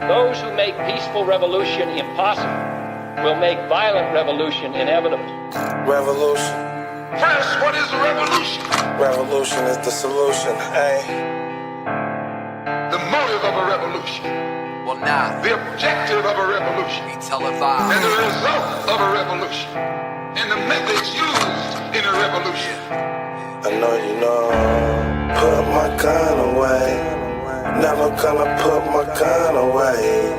Those who make peaceful revolution impossible will make violent revolution inevitable. Revolution. First, what is a revolution? Revolution is the solution, hey. The motive of a revolution. Well, now, The objective of a revolution. be televised. And the result of a revolution. And the methods used in a revolution. I know you know. Put my gun away. Never gonna put my gun away.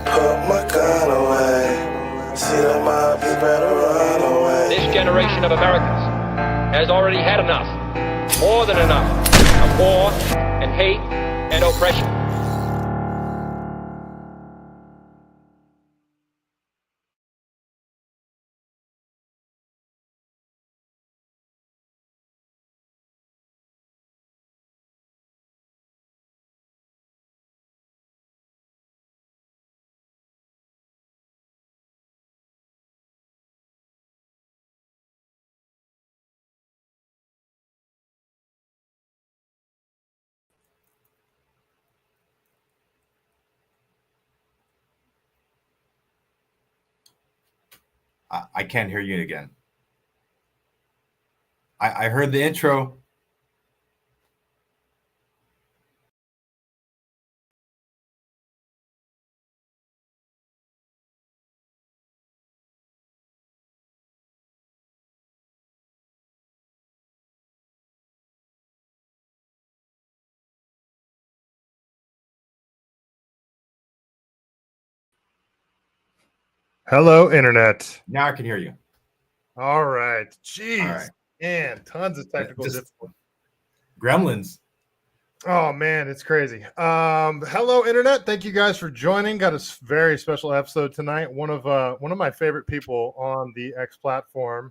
Put my gun away. See the mob, you better run away. This generation of Americans has already had enough, more than enough, of war and hate and oppression. I can't hear you again. I heard the intro. Hello, Internet. Now I can hear you. All right. Jeez. All right. Man, tons of technical Just- difficulties. Gremlins. Oh, man, it's crazy. Hello, Internet. Thank you guys for joining. Got a very special episode tonight. One of my favorite people on the X platform,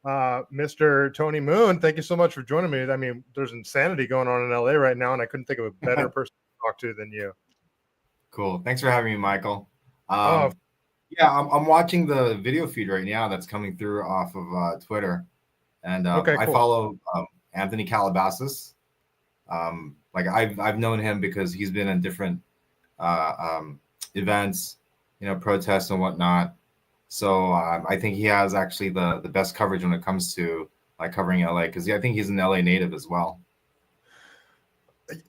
Mr. Tony Moon. Thank you so much for joining me. I mean, there's insanity going on in LA right now, and I couldn't think of a better person to talk to than you. Cool. Thanks for having me, Michael. Oh. Yeah, I'm watching the video feed right now that's coming through off of Twitter. And Okay, I cool. follow Anthony CaliBased. Like I've known him because he's been in different events, protests and whatnot. So I think he has actually the best coverage when it comes to like covering LA, because I think he's an LA native as well.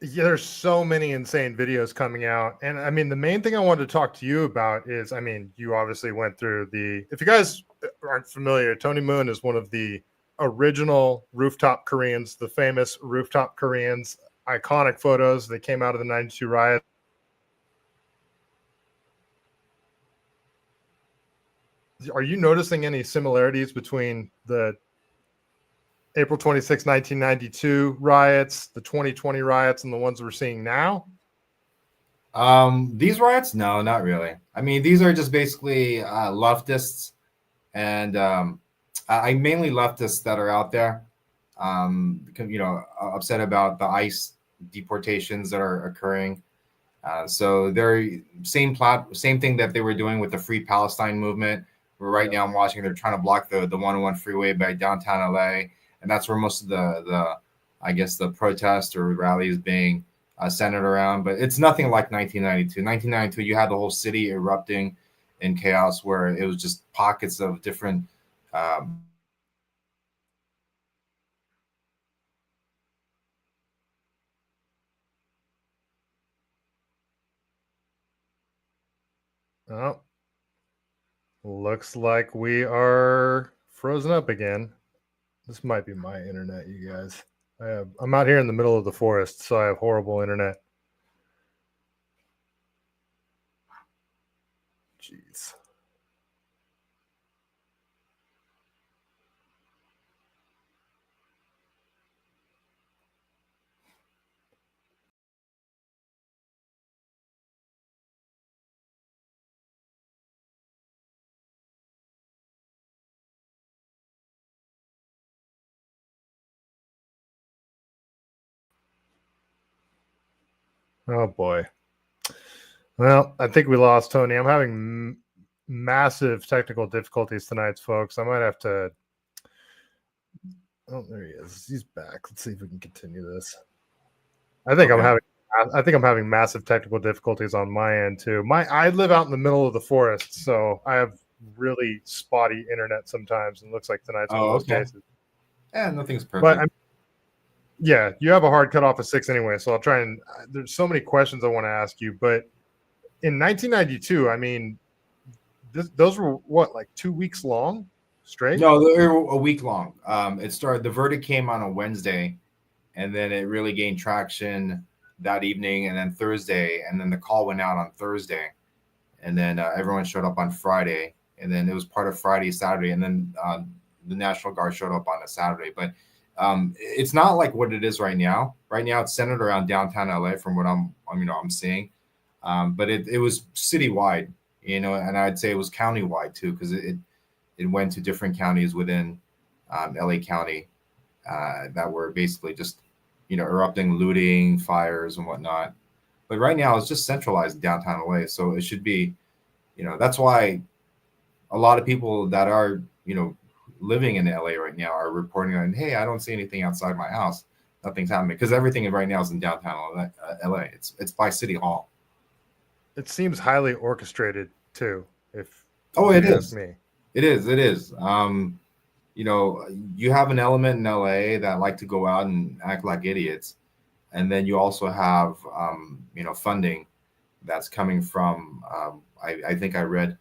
Yeah, there's so many insane videos coming out. And I mean, the main thing I wanted to talk to you about is, I mean, you obviously went through if you guys aren't familiar, Tony Moon is one of the original rooftop Koreans, the famous rooftop Koreans, iconic photos that came out of the 92 riot. Are you noticing any similarities between the April 26, 1992 riots, the 2020 riots, and the ones we're seeing now? These riots? No, not really. I mean, these are just basically leftists, and I mainly leftists that are out there, upset about the ICE deportations that are occurring. So they're same thing that they were doing with the Free Palestine movement. Where right now I'm watching, they're trying to block the 101 freeway by downtown LA. And that's where most of the protest or rallies being centered around. But it's nothing like 1992. 1992, you had the whole city erupting in chaos, where it was just pockets of different. Oh, looks like we are frozen up again. This might be my internet, you guys. I'm out here in the middle of the forest, so I have horrible internet. Jeez. Oh boy. Well, I think we lost Tony. I'm having massive technical difficulties tonight, folks. I might have to. Oh, there he is. He's back. Let's see if we can continue this. I think I'm having I think I'm having massive technical difficulties on my end too. I live out in the middle of the forest, so I have really spotty internet sometimes, and looks like tonight's one of Oh, those okay. cases. Yeah, nothing's But perfect. yeah, you have a hard cutoff of 6 anyway, so I'll try and. There's so many questions I want to ask you, but in 1992, I mean, those were what, like 2 weeks long straight? No, they were a week long. It started. The verdict came on a Wednesday, and then it really gained traction that evening, and then Thursday, and then the call went out on Thursday, and then everyone showed up on Friday, and then it was part of Friday, Saturday, and then the National Guard showed up on a Saturday. But it's not like what it is right now. Right now, it's centered around downtown LA, from what I'm seeing. But it was citywide, and I'd say it was countywide too, because it went to different counties within LA County that were basically just erupting, looting, fires, and whatnot. But right now, it's just centralized in downtown LA, so it should be, that's why a lot of people that are living in LA right now are reporting on, hey, I don't see anything outside my house. Nothing's happening, because everything right now is in downtown LA. It's by City Hall. It seems highly orchestrated too. If It you is. ask me. It is. You have an element in LA that like to go out and act like idiots, and then you also have funding that's coming from I think I read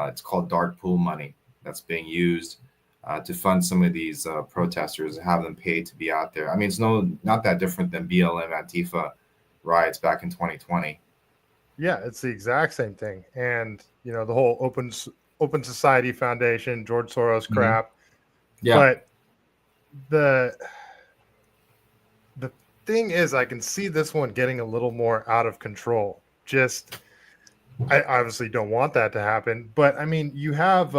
it's called dark pool money that's being used to fund some of these protesters, have them paid to be out there. I mean, it's not that different than BLM Antifa riots back in 2020. Yeah, it's the exact same thing. And the whole Open Society Foundation, George Soros crap. Yeah. But the thing is, I can see this one getting a little more out of control. I obviously don't want that to happen, but I mean, you have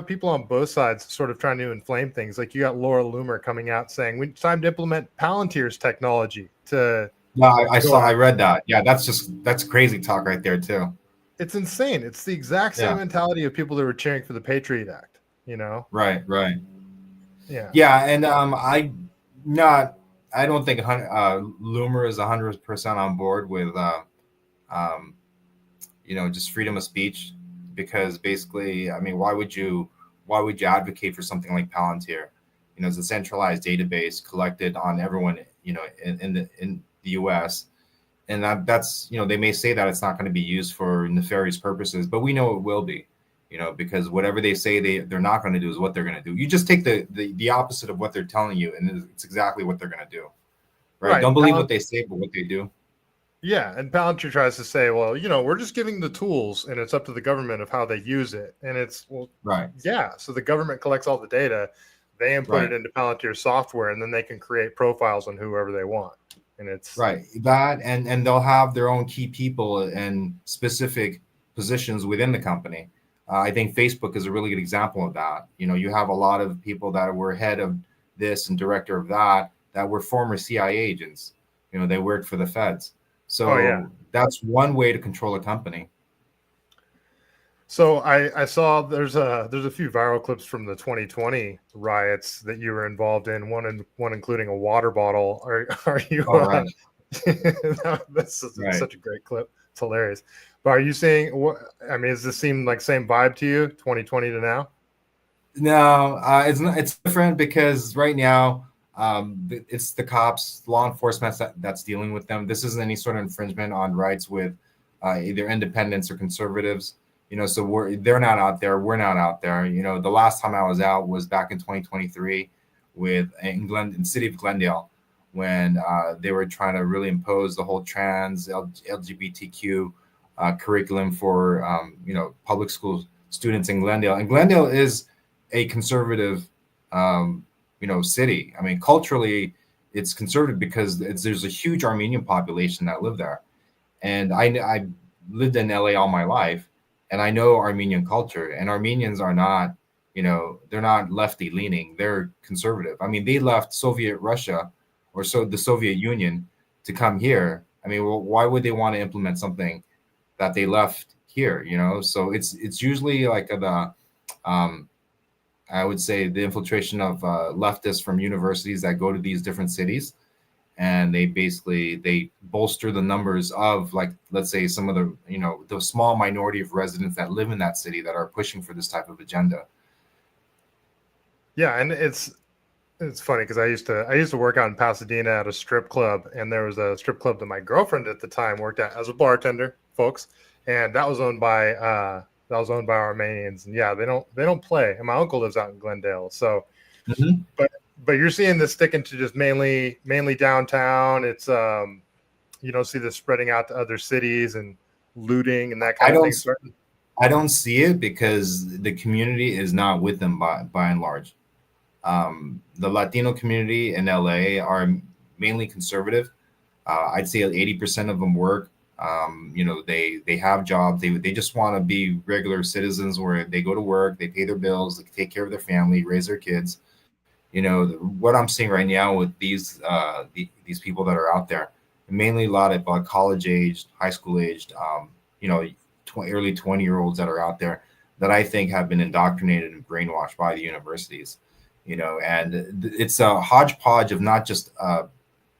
people on both sides sort of trying to inflame things. Like you got Laura Loomer coming out saying it's time to implement Palantir's technology to. Yeah, I read that. Yeah, that's crazy talk right there too. It's insane. It's the exact same mentality of people that were cheering for the Patriot Act, Right. Yeah, and I don't think Loomer is 100% on board with just freedom of speech, because basically, I mean, why would you advocate for something like Palantir? It's a centralized database collected on everyone in the US, and that's they may say that it's not going to be used for nefarious purposes, but we know it will be, because whatever they say they're not going to do is what they're going to do. You just take the opposite of what they're telling you, and it's exactly what they're going to do. Right? Don't believe what they say, but what they do. Yeah, and Palantir tries to say, well, we're just giving the tools, and it's up to the government of how they use it. And it's right. Yeah, so the government collects all the data, they input it into Palantir software, and then they can create profiles on whoever they want. And it's right, that and they'll have their own key people in specific positions within the company. I think Facebook is a really good example of that. You have a lot of people that were head of this and director of that were former CIA agents. They worked for the feds. So that's one way to control a company. So I saw there's a few viral clips from the 2020 riots that you were involved in. One including a water bottle. Are you? Right. That's such a great clip. It's hilarious. But are you saying what? I mean, does this seem like same vibe to you? 2020 to now? No, it's not. It's different because right now it's the cops, law enforcement that's dealing with them. This isn't any sort of infringement on rights with either independents or conservatives. So they're not out there. We're not out there. The last time I was out was back in 2023 in the city of Glendale, when they were trying to really impose the whole trans LGBTQ curriculum for public school students in Glendale. And Glendale is a conservative city. I mean, culturally, it's conservative because there's a huge Armenian population that live there, and I lived in LA all my life. And I know Armenian culture, and Armenians are not, they're not lefty leaning. They're conservative. I mean, they left Soviet Russia the Soviet Union to come here. I mean, well, why would they want to implement something that they left here? So it's usually like I would say the infiltration of leftists from universities that go to these different cities, and they bolster the numbers of, like, let's say some of the, the small minority of residents that live in that city that are pushing for this type of agenda. Yeah, and it's funny because I used to work out in Pasadena at a strip club, and there was a strip club that my girlfriend at the time worked at as a bartender, folks, and that was owned by Armenians. And yeah, they don't play. And my uncle lives out in Glendale, so Mm-hmm. but you're seeing this sticking to just mainly downtown. It's you don't see this spreading out to other cities and looting and that kind of thing. I don't see it because the community is not with them by and large. The Latino community in LA are mainly conservative. I'd say 80% of them work. They have jobs. They just want to be regular citizens where they go to work, they pay their bills, they take care of their family, raise their kids. What I'm seeing right now with these people that are out there, mainly a lot of college aged, high school aged, early 20-year-olds that are out there that I think have been indoctrinated and brainwashed by the universities. And it's a hodgepodge of not just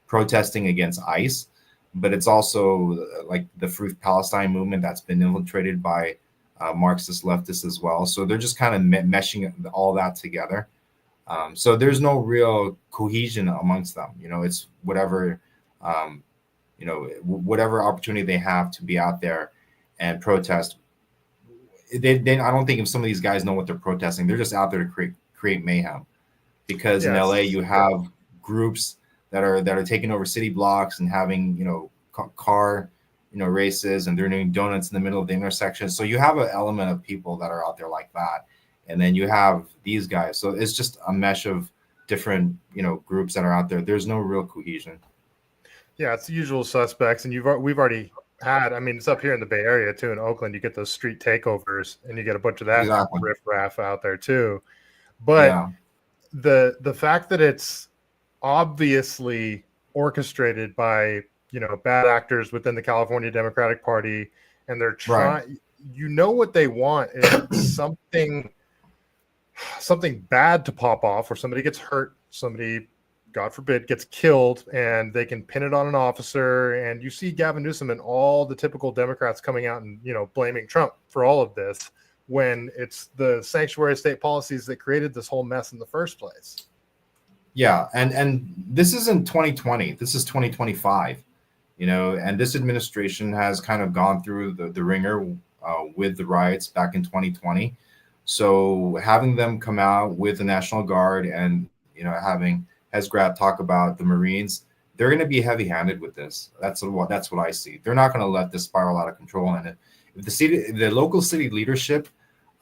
protesting against ICE, but it's also like the Free Palestine movement that's been infiltrated by Marxist leftists as well. So they're just kind of meshing all that together. So there's no real cohesion amongst them. It's whatever, whatever opportunity they have to be out there and protest. I don't think if some of these guys know what they're protesting. They're just out there to create mayhem. Because in LA you have groups that are taking over city blocks and having car races, and they're doing donuts in the middle of the intersection. So you have an element of people that are out there like that, and then you have these guys. So it's just a mesh of different groups that are out there. There's no real cohesion. Yeah, it's the usual suspects, and we've already had. I mean, it's up here in the Bay Area too. In Oakland, you get those street takeovers, and you get a bunch of that riffraff out there too. But yeah. The fact that it's obviously orchestrated by bad actors within the California Democratic Party, and they're trying, what they want is something bad to pop off, or somebody gets hurt, somebody, God forbid, gets killed, and they can pin it on an officer. And you see Gavin Newsom and all the typical Democrats coming out and blaming Trump for all of this, when it's the sanctuary state policies that created this whole mess in the first place. Yeah, and this isn't 2020. This is 2025. And this administration has kind of gone through the ringer with the riots back in 2020. So having them come out with the National Guard and having Hezgrad talk about the Marines, they're going to be heavy-handed with this. That's what I see. They're not going to let this spiral out of control. And if the local city leadership,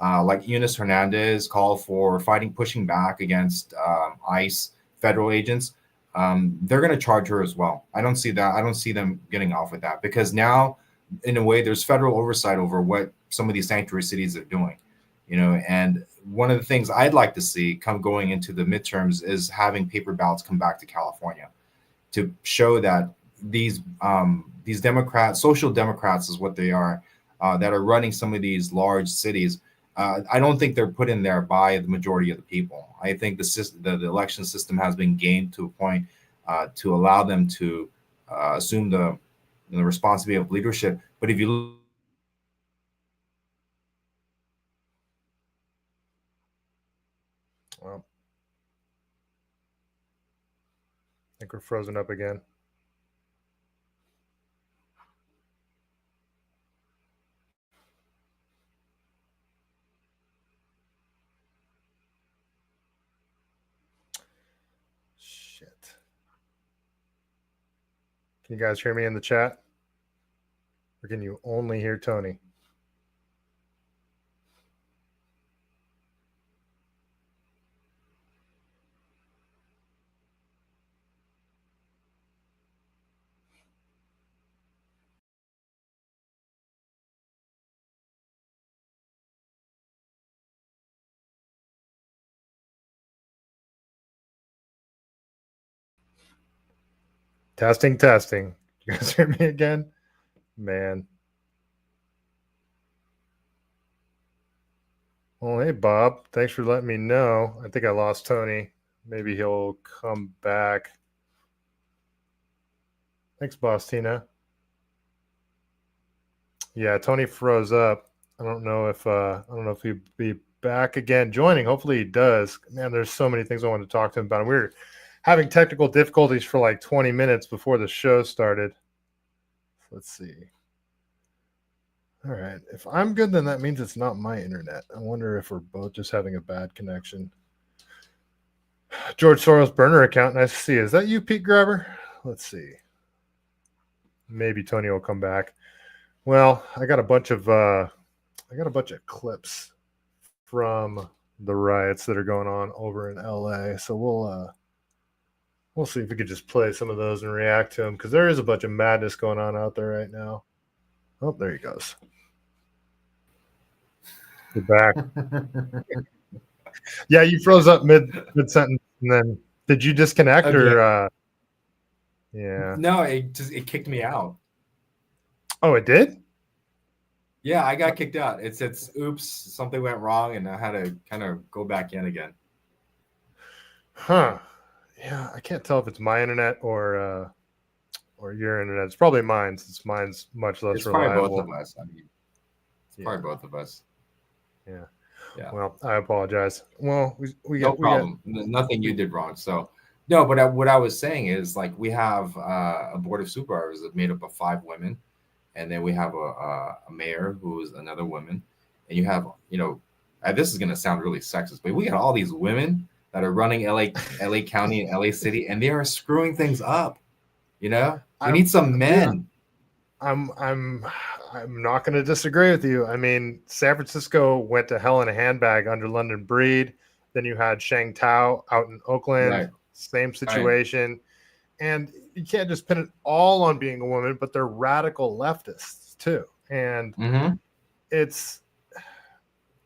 like Eunice Hernandez, call for pushing back against ICE federal agents, they're going to charge her as well. I don't see that. I don't see them getting off with that, because now, in a way, there's federal oversight over what some of these sanctuary cities are doing. And one of the things I'd like to see going into the midterms is having paper ballots come back to California to show that these Democrats, social democrats is what they are, that are running some of these large cities. I don't think they're put in there by the majority of the people. I think the election system has been gamed to a point to allow them to assume the responsibility of leadership. But if you look, well, I think we're frozen up again. Shit. Can you guys hear me in the chat? Or can you only hear Tony? Testing. You guys hear me again? Man. Well, hey, Bob. Thanks for letting me know. I think I lost Tony. Maybe he'll come back. Thanks, Boss Tina. Yeah, Tony froze up. I don't know if he'll be back again joining. Hopefully he does. Man, there's so many things I want to talk to him about. We were having technical difficulties for like 20 minutes before the show started. Let's see. All right. If I'm good, then that means it's not my internet. I wonder if we're both just having a bad connection. George Soros burner account. Nice to see you. Is that you, Pete Grabber? Let's see. Maybe Tony will come back. Well, I got a bunch of clips from the riots that are going on over in LA. So we'll see if we could just play some of those and react to them, because there is a bunch of madness going on out there right now. Oh, there he goes. You're back. Yeah, you froze up mid sentence, and then did you disconnect or? Yeah. No, it kicked me out. Oh, it did? Yeah, I got kicked out. It's oops, something went wrong, and I had to kind of go back in again. Huh. Yeah, I can't tell if it's my internet or your internet. It's probably mine, since mine's much less It's reliable. probably both of us. I mean, it's probably both of us. Yeah. Yeah. Well, I apologize. Well, we No got problem. Nothing you did wrong. So, no, but what I was saying is, like, we have a board of supervisors that's made up of 5 women, and then we have a mayor who is another woman, and you have, this is going to sound really sexist, but we got all these women that are running LA County and LA City, and they are screwing things up. We need some men. I'm not going to disagree with you. I mean, San Francisco went to hell in a handbag under London Breed. Then you had Shang Tao out in Oakland, Right. Same situation. Right. And you can't just pin it all on being a woman, but they're radical leftists too. And it's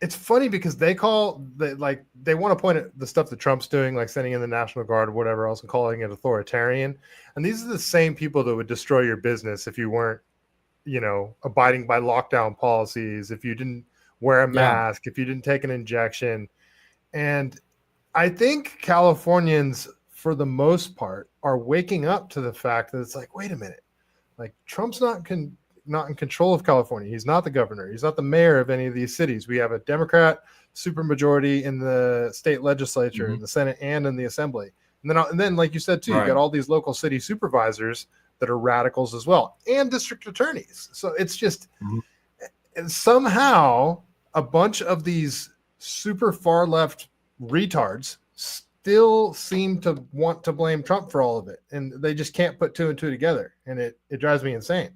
funny because they want to point at the stuff that Trump's doing, like sending in the National Guard or whatever else, and calling it authoritarian. And these are the same people that would destroy your business if you weren't, abiding by lockdown policies, if you didn't wear a mask, if you didn't take an injection. And I think Californians, for the most part, are waking up to the fact that it's like, wait a minute, like Trump's not in control of California. He's not the governor. He's not the mayor of any of these cities. We have a Democrat supermajority in the state legislature, in the Senate, and in the Assembly. And then, like you said too, you got all these local city supervisors that are radicals as well, and district attorneys. So it's just and somehow a bunch of these super far left retards still seem to want to blame Trump for all of it, and they just can't put 2 and 2 together, and it drives me insane.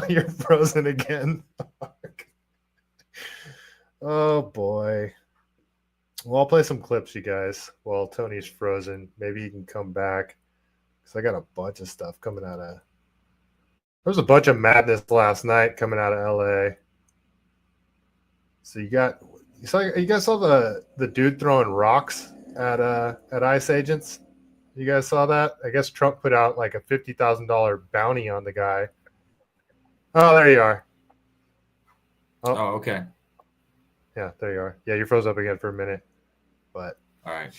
You're frozen again. Oh boy. Well, I'll play some clips, you guys, while Tony's frozen. Maybe he can come back, because I got a bunch of stuff coming out of. There was a bunch of madness last night coming out of LA. So you guys saw the dude throwing rocks at ICE agents? You guys saw that? I guess Trump put out like a $50,000 bounty on the guy. Oh, there you are. Oh, okay. Yeah, there you are. Yeah, you froze up again for a minute. But all right.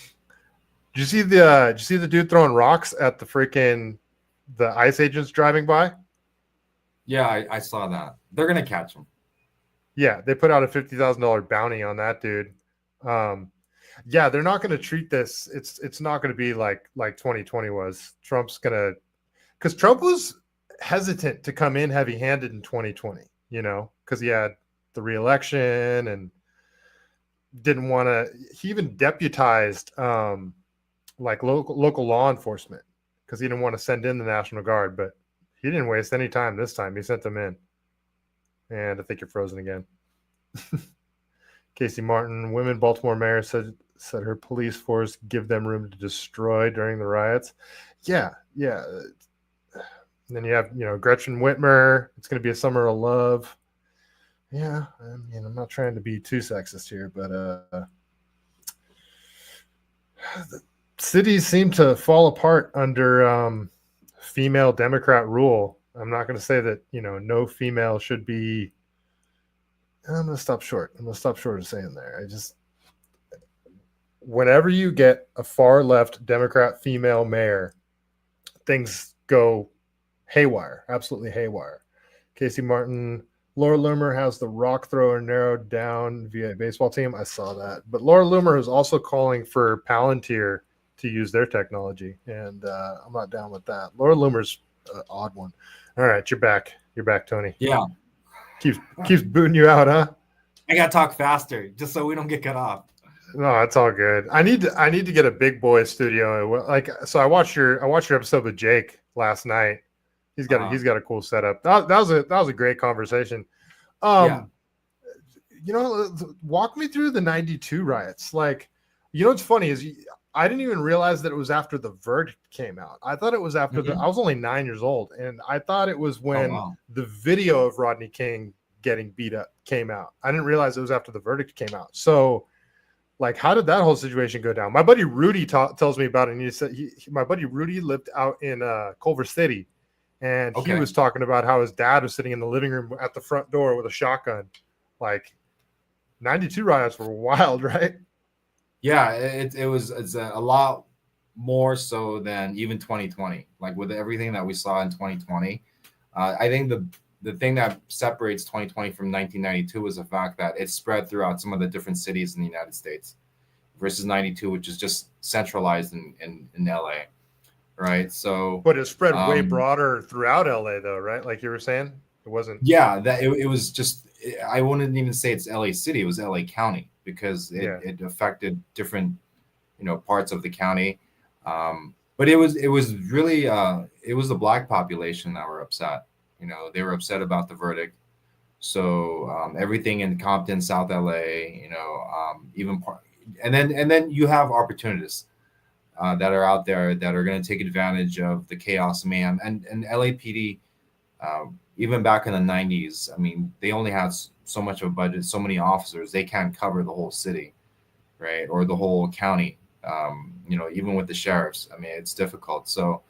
Did you see the dude throwing rocks at the ICE agents driving by? Yeah, I saw that. They're gonna catch him. Yeah, they put out a $50,000 bounty on that dude. Yeah, they're not going to treat this. It's not going to be like 2020 was. Because Trump was hesitant to come in heavy-handed in 2020. Because he had the re-election and didn't want to. He even deputized local law enforcement because he didn't want to send in the National Guard. But he didn't waste any time this time. He sent them in. And I think you're frozen again. Casey Martin, women Baltimore mayor said her police force give them room to destroy during the riots. Yeah. And then you have, Gretchen Whitmer. It's going to be a summer of love. Yeah. I mean, I'm not trying to be too sexist here, but the cities seem to fall apart under female Democrat rule. I'm not going to say that, no female should be. I'm going to stop short. Of saying there. Whenever you get a far left Democrat female mayor, things go haywire, absolutely haywire. Casey Martin, Laura Loomer has the rock thrower narrowed down via a baseball team. I saw that. But Laura Loomer is also calling for Palantir to use their technology, and I'm not down with that. Laura Loomer's an odd one. All right, you're back. You're back, Tony. Yeah. Keeps booting you out, huh? I gotta talk faster just so we don't get cut off. No, it's all good. I need to get a big boy studio. Like, so I watched your episode with Jake last night. He's got a cool setup. That was a great conversation. You know, walk me through the 92 riots. Like, you know what's funny is I didn't even realize that it was after the verdict came out. I thought it was after I was only 9 years old, and I thought it was when the video of Rodney King getting beat up came out. I didn't realize it was after the verdict came out. So, like, how did that whole situation go down? My buddy Rudy tells me about it, and he said my buddy Rudy lived out in Culver City, and he was talking about how his dad was sitting in the living room at the front door with a shotgun. Like, 92 riots were wild, right? Yeah, it's a lot more so than even 2020. Like, with everything that we saw in 2020, I think the thing that separates 2020 from 1992 was the fact that it spread throughout some of the different cities in the United States versus 92, which is just centralized in LA, right? So, but it spread way broader throughout LA, though, right? Like you were saying, it wasn't. Yeah, that it was just. I wouldn't even say it's LA City; it was LA County because it affected different, parts of the county. But it was really it was the Black population that were upset. They were upset about the verdict. So everything in Compton, South LA, and then you have opportunists that are out there that are going to take advantage of the chaos, man. And LAPD, even back in the 90s, I mean, they only had so much of a budget, so many officers, they can't cover the whole city, right? Or the whole county, even with the sheriffs. I mean, it's difficult. So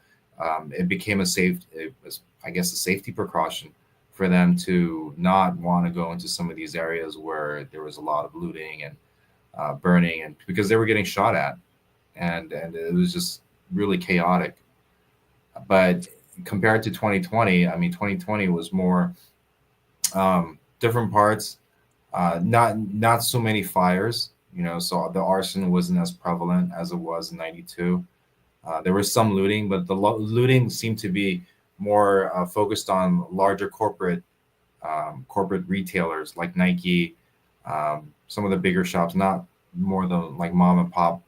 it became a safety precaution for them to not want to go into some of these areas where there was a lot of looting and burning, and because they were getting shot at, and it was just really chaotic. But compared to 2020, I mean, 2020 was more different parts, not so many fires, so the arson wasn't as prevalent as it was in 92. There was some looting, but the looting seemed to be more focused on larger corporate retailers like Nike, some of the bigger shops, not more the like mom and pop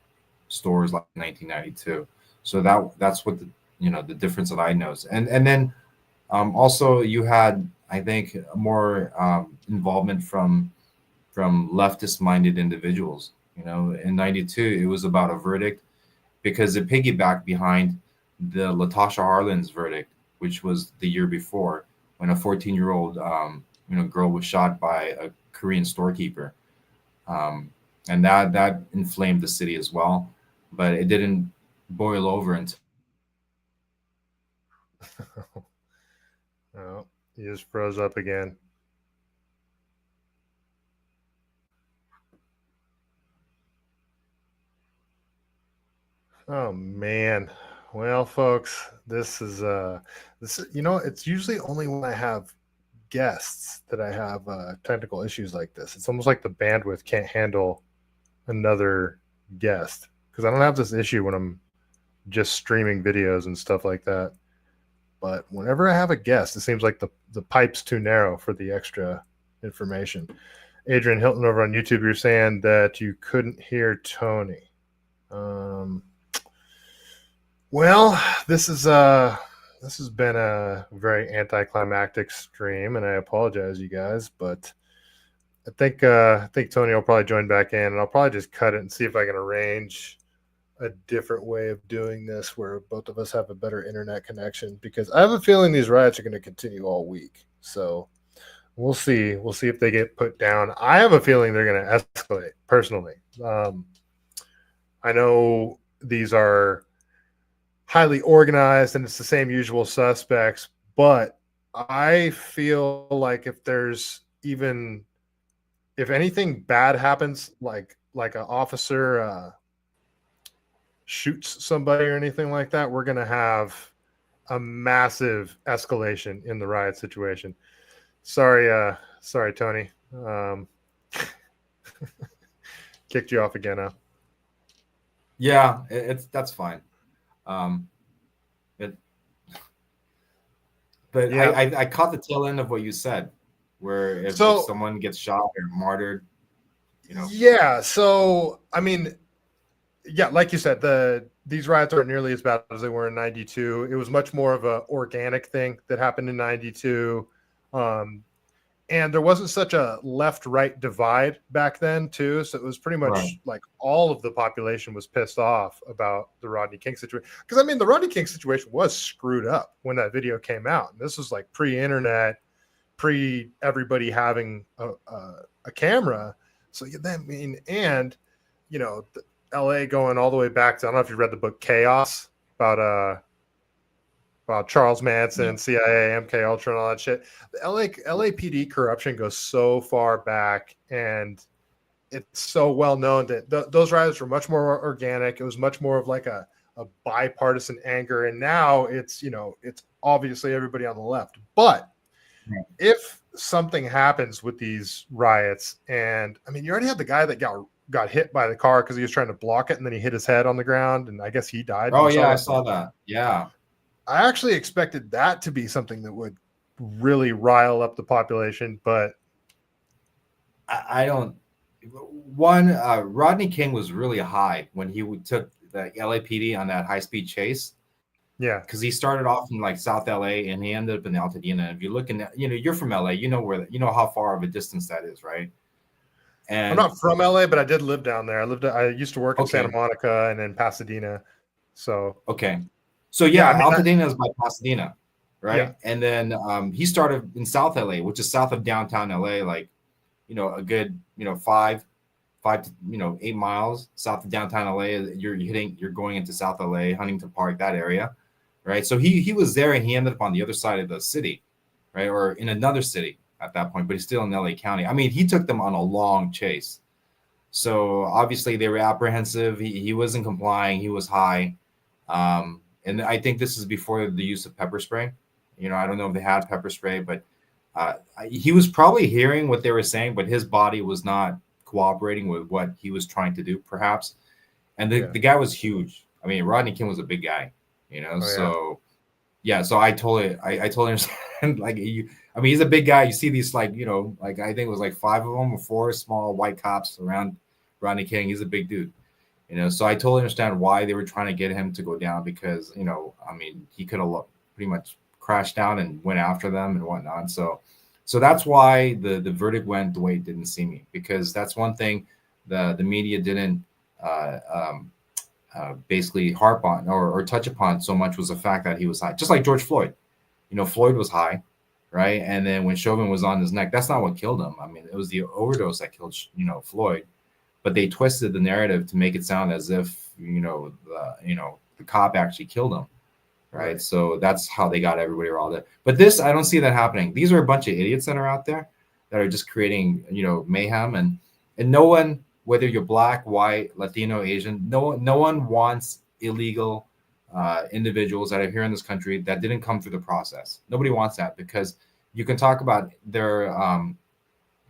stores like 1992. So that's what the difference that I noticed. And then also you had, I think, more involvement from leftist minded individuals. In 92 it was about a verdict because it piggybacked behind the Latasha Harlan's verdict, which was the year before, when a 14-year-old girl was shot by a Korean storekeeper, and that inflamed the city as well, but it didn't boil over until. Oh, you just froze up again. Oh man. Well, folks, this is it's usually only when I have guests that I have technical issues like this. It's almost like the bandwidth can't handle another guest, because I don't have this issue when I'm just streaming videos and stuff like that. But whenever I have a guest, it seems like the pipe's too narrow for the extra information. Adrian Hilton over on YouTube, you're saying that you couldn't hear Tony. Well, this has been a very anticlimactic stream, and I apologize, you guys, but I think Tony will probably join back in, and I'll probably just cut it and see if I can arrange a different way of doing this where both of us have a better internet connection, because I have a feeling these riots are going to continue all week. So we'll see. We'll see if they get put down. I have a feeling they're going to escalate personally. I know these are highly organized and it's the same usual suspects, but I feel like if anything bad happens, like an officer shoots somebody or anything like that, we're going to have a massive escalation in the riot situation. Sorry, Tony. Kicked you off again, huh? Yeah, that's fine. But Yeah. I caught the tail end of what you said, where if someone gets shot or martyred, Yeah. So I mean, yeah, like you said, these riots aren't nearly as bad as they were in '92. It was much more of an organic thing that happened in '92. And there wasn't such a left-right divide back then, too. So it was pretty much like all of the population was pissed off about the Rodney King situation. Because, I mean, the Rodney King situation was screwed up when that video came out. And this was like pre-internet, pre-everybody having a camera. So, I mean, and, LA going all the way back to, I don't know if you read the book Chaos about Charles Manson, CIA, MK Ultra, and all that shit. The LAPD corruption goes so far back, and it's so well known that those riots were much more organic. It was much more of like a bipartisan anger, and now it's it's obviously everybody on the left. But if something happens with these riots, and I mean, you already had the guy that got hit by the car because he was trying to block it, and then he hit his head on the ground, and I guess he died. Oh yeah, I saw that. Yeah. I actually expected that to be something that would really rile up the population, but I don't. One, Rodney King was really high when he took the LAPD on that high-speed chase. Yeah, because he started off in like South LA and he ended up in Altadena. And if you're looking at, you're from LA, how far of a distance that is, right? And I'm not from LA, but I did live down there. I used to work in Santa Monica and in Pasadena. So okay. So Altadena is by Pasadena, right? Yeah. And then he started in South LA, which is south of downtown LA, like a good 5 to 8 miles south of downtown LA. You're going into South LA, Huntington Park, that area, right? So he was there and he ended up on the other side of the city, right, or in another city at that point, but he's still in LA County. I mean, he took them on a long chase, so obviously they were apprehensive. He wasn't complying. He was high. And I think this is before the use of pepper spray. I don't know if they had pepper spray, but he was probably hearing what they were saying, but his body was not cooperating with what he was trying to do, perhaps. And the guy was huge. I mean, Rodney King was a big guy, So I totally understand. Like, he's a big guy. You see these, like, like I think it was like 5 of them or 4 small white cops around Rodney King. He's a big dude. So I totally understand why they were trying to get him to go down because, he could have pretty much crashed down and went after them and whatnot. So that's why the verdict went the way it didn't see me, because that's one thing the media didn't basically harp on or touch upon so much, was the fact that he was high. Just like George Floyd. Floyd was high, right? And then when Chauvin was on his neck, that's not what killed him. I mean, it was the overdose that killed, Floyd. But they twisted the narrative to make it sound as if the cop actually killed him, right? So that's how they got everybody riled up. But this, I don't see that happening. These are a bunch of idiots that are out there that are just creating mayhem, and no one, whether you're black, white, Latino, Asian, no one wants illegal individuals that are here in this country that didn't come through the process. Nobody wants that, because you can talk about their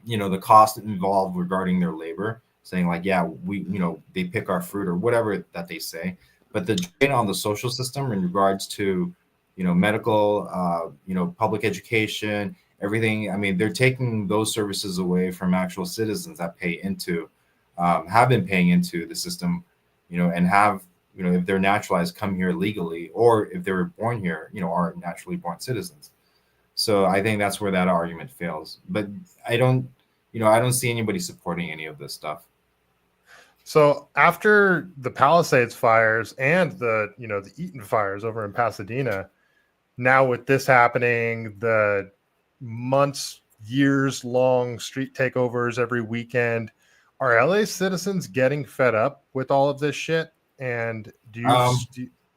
the cost involved regarding their labor, saying like, they pick our fruit or whatever that they say, but the drain on the social system in regards to, medical, public education, everything. I mean, they're taking those services away from actual citizens that have been paying into the system, and have, if they're naturalized, come here legally, or if they were born here, are naturally born citizens. So I think that's where that argument fails. But I don't see anybody supporting any of this stuff. So after the Palisades fires and the Eaton fires over in Pasadena, now with this happening, the years long street takeovers every weekend, are LA citizens getting fed up with all of this shit? And do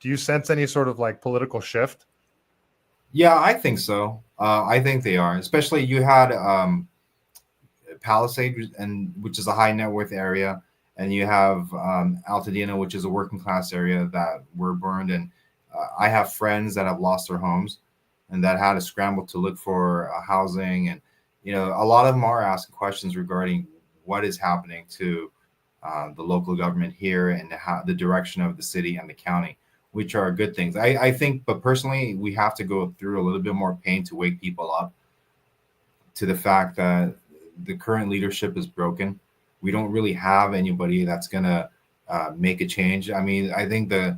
you sense any sort of like political shift? Yeah, I think so. I think they are. Especially you had Palisades, which is a high net worth area. And you have Altadena, which is a working class area that were burned. And I have friends that have lost their homes and that had to scramble to look for housing. And, a lot of them are asking questions regarding what is happening to the local government here and the direction of the city and the county, which are good things. I think, but personally, we have to go through a little bit more pain to wake people up to the fact that the current leadership is broken. We don't really have anybody that's going to make a change. I mean, I think the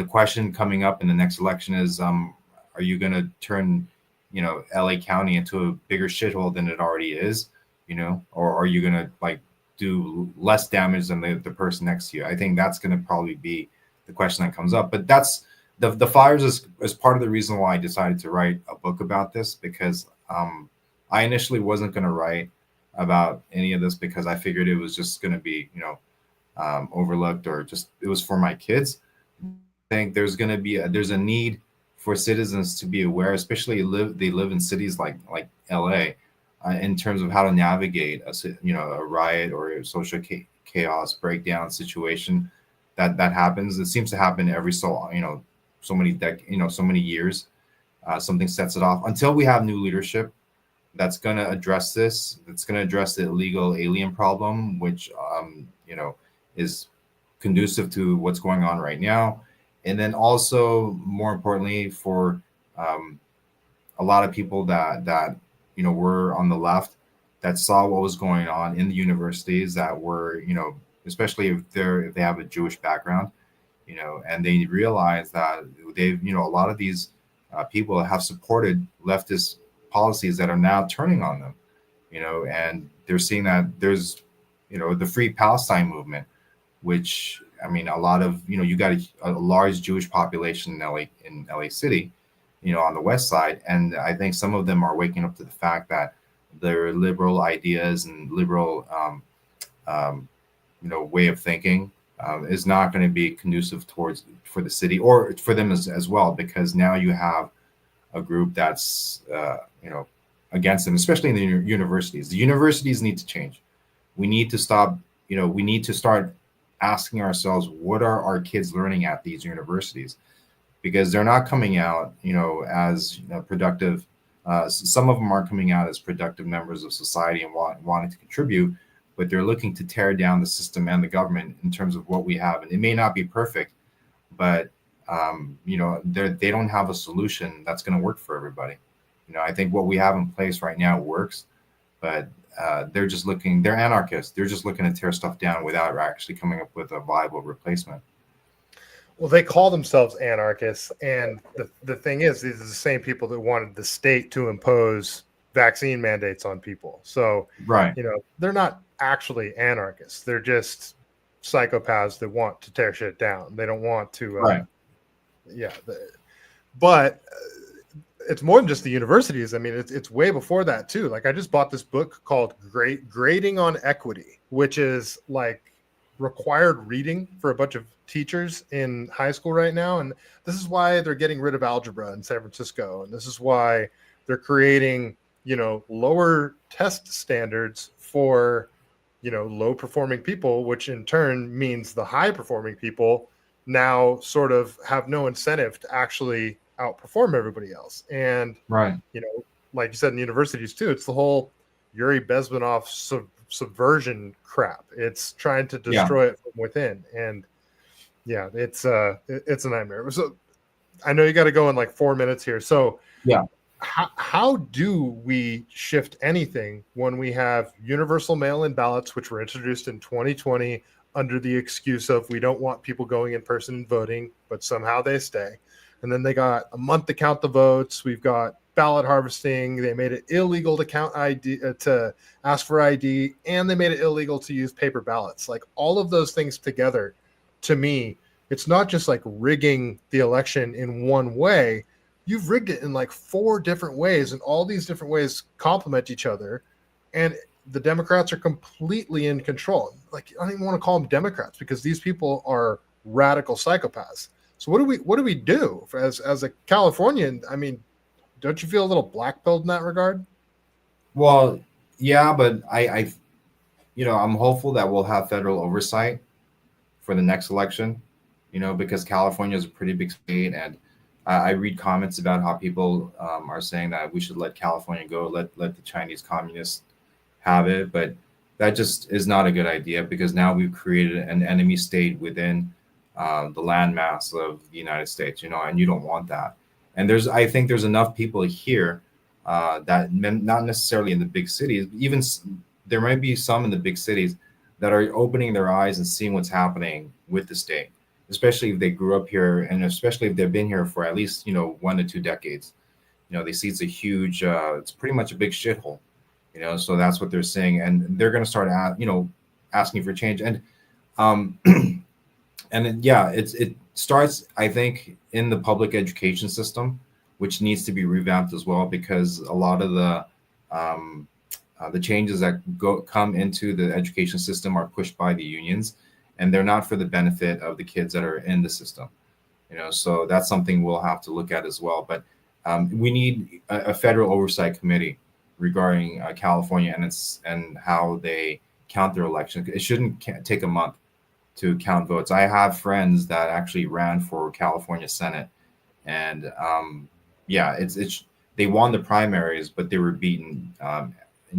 question coming up in the next election is, are you going to turn, LA County into a bigger shithole than it already is, or are you going to like do less damage than the person next to you? I think that's going to probably be the question that comes up. But that's the fires is part of the reason why I decided to write a book about this, because I initially wasn't going to write about any of this because I figured it was just going to be, overlooked, or just it was for my kids. I think there's going to be there's a need for citizens to be aware, especially they live in cities like LA, in terms of how to navigate a riot or a social chaos breakdown situation that happens. It seems to happen every so many years. Something sets it off until we have new leadership that's going to address this. That's going to address the illegal alien problem, which is conducive to what's going on right now. And then also, more importantly, for a lot of people that were on the left that saw what was going on in the universities, that were, especially if they have a Jewish background, and they realize that they've, a lot of these people have supported leftist policies that are now turning on them, and they're seeing that there's, the Free Palestine movement, which, I mean, a lot of, you got a large Jewish population in LA City, on the west side. And I think some of them are waking up to the fact that their liberal ideas and liberal, way of thinking is not going to be conducive for the city or for them as well, because now you have a group that's, against them, especially in the universities. The universities need to change. We need to stop, we need to start asking ourselves, what are our kids learning at these universities? Because they're not coming out, as productive. Some of them are coming out as productive members of society and wanting to contribute, but they're looking to tear down the system and the government in terms of what we have. And it may not be perfect, but they don't have a solution that's going to work for everybody. I think what we have in place right now works, but they're anarchists. They're just looking to tear stuff down without actually coming up with a viable replacement. Well, they call themselves anarchists. And the thing is, these are the same people that wanted the state to impose vaccine mandates on people. So, right. They're not actually anarchists. They're just psychopaths that want to tear shit down. They don't want to. Right. But it's more than just the universities. I mean, it's way before that too. Like, I just bought this book called Grading on Equity, which is like required reading for a bunch of teachers in high school right now. And this is why they're getting rid of algebra in San Francisco. And this is why they're creating, lower test standards for, low performing people, which in turn means the high performing people now sort of have no incentive to actually outperform everybody else. And right, like you said, in universities too, it's the whole Yuri Bezmenov subversion crap. It's trying to destroy it from within. And it's a nightmare. So I know you got to go in like 4 minutes here. So how do we shift anything when we have universal mail-in ballots, which were introduced in 2020 under the excuse of we don't want people going in person and voting, but somehow they stay. And then they got a month to count the votes. We've got ballot harvesting. They made it illegal to count ID, to ask for ID, and they made it illegal to use paper ballots. Like, all of those things together, to me, it's not just like rigging the election in one way. You've rigged it in like 4 different ways, and all these different ways complement each other. And the Democrats are completely in control. Like, I don't even want to call them Democrats, because these people are radical psychopaths. So what do we do as a Californian? I mean, don't you feel a little blackpilled in that regard? Well, yeah, but I'm hopeful that we'll have federal oversight for the next election. because California is a pretty big state, and I read comments about how people are saying that we should let California go, let the Chinese communists have it, but that just is not a good idea because now we've created an enemy state within the landmass of the United States, and you don't want that. And I think there's enough people here that not necessarily in the big cities, even there might be some in the big cities that are opening their eyes and seeing what's happening with the state, especially if they grew up here and especially if they've been here for at least 1 to 2 decades. They see it's a huge it's pretty much a big shithole, so that's what they're saying, and they're going to start asking for change. And it starts, I think, in the public education system, which needs to be revamped as well, because a lot of the changes that come into the education system are pushed by the unions, and they're not for the benefit of the kids that are in the system. So that's something we'll have to look at as well. But we need a federal oversight committee regarding California and how they count their election. It shouldn't take a month to count votes. I have friends that actually ran for California Senate, and they won the primaries, but they were beaten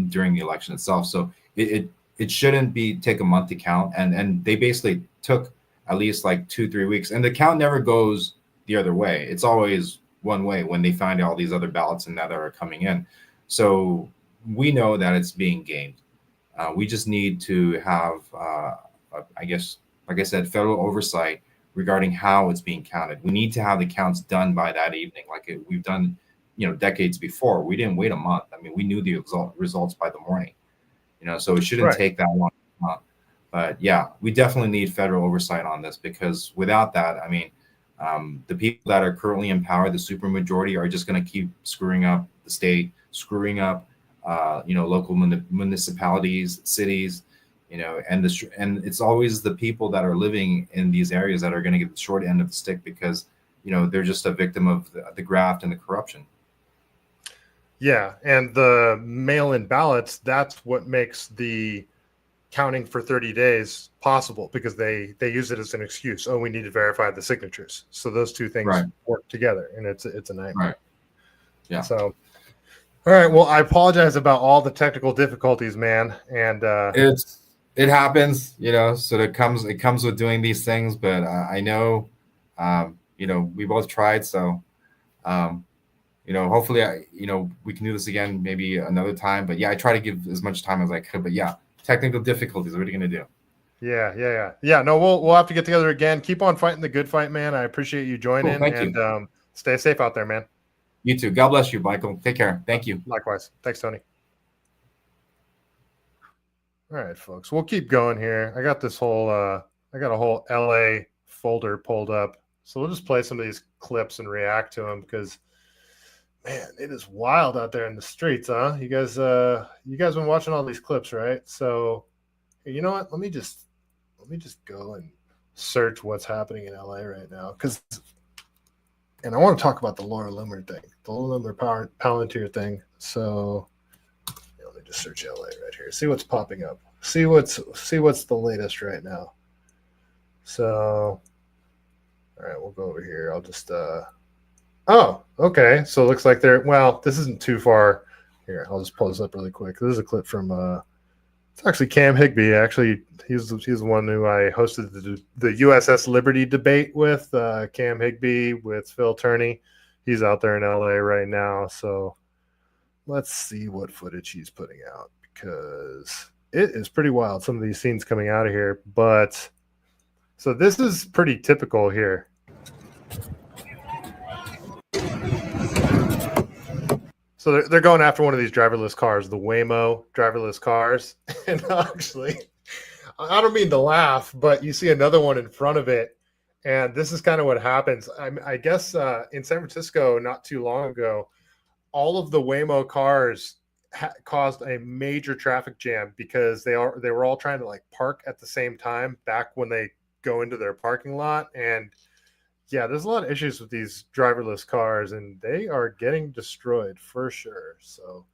during the election itself. So it shouldn't take a month to count, and they basically took at least like 2-3 weeks, and the count never goes the other way. It's always one way when they find all these other ballots and that are coming in. So we know that it's being gamed. We just need to have, I guess, like I said, federal oversight regarding how it's being counted. We need to have the counts done by that evening, like we've done, decades before. We didn't wait a month. I mean, we knew the results by the morning, so it shouldn't take that long. But yeah, we definitely need federal oversight on this, because without that, I mean, the people that are currently in power, the supermajority, are just going to keep screwing up the state, screwing up, local municipalities, cities, and it's always the people that are living in these areas that are going to get the short end of the stick, because they're just a victim of the graft and the corruption. Yeah, and the mail-in ballots, that's what makes the counting for 30 days possible, because they use it as an excuse. Oh, we need to verify the signatures. So those two things work together, and it's a nightmare. Right. Yeah. So, all right. Well, I apologize about all the technical difficulties, man. And it happens, so it comes with doing these things. But I know, we both tried. So, hopefully, we can do this again, maybe another time. But yeah, I try to give as much time as I could. But yeah, technical difficulties. What are you going to do? Yeah. No, we'll have to get together again. Keep on fighting the good fight, man. I appreciate you joining. Cool, thank you. Stay safe out there, man. You too. God bless you, Michael. Take care. Thank you. Likewise. Thanks, Tony. All right, folks. We'll keep going here. I got a whole LA folder pulled up. So we'll just play some of these clips and react to them, because man, it is wild out there in the streets, huh? You guys been watching all these clips, right? So you know what? Let me just go and search what's happening in LA right now, and I want to talk about the Loomer thing, the Loomer Palantir thing. So let me just search LA right here. See what's popping up. See what's the latest right now. So, all right, we'll go over here. I'll just oh, okay. So it looks like this isn't too far. Here, I'll just pull this up really quick. This is a clip from it's actually Cam Higbee. Actually, he's the one who I hosted the USS Liberty debate with. Cam Higbee with Phil Turney. He's out there in LA right now. So let's see what footage he's putting out, because it is pretty wild, some of these scenes coming out of here. But so this is pretty typical here. So they're going after one of these driverless cars, the WAYMO driverless cars. And actually, I don't mean to laugh, but you see another one in front of it. And this is kind of what happens. I guess in San Francisco, not too long ago, all of the WAYMO cars caused a major traffic jam, because they were all trying to like park at the same time back when they go into their parking lot. And yeah, there's a lot of issues with these driverless cars, and they are getting destroyed for sure. So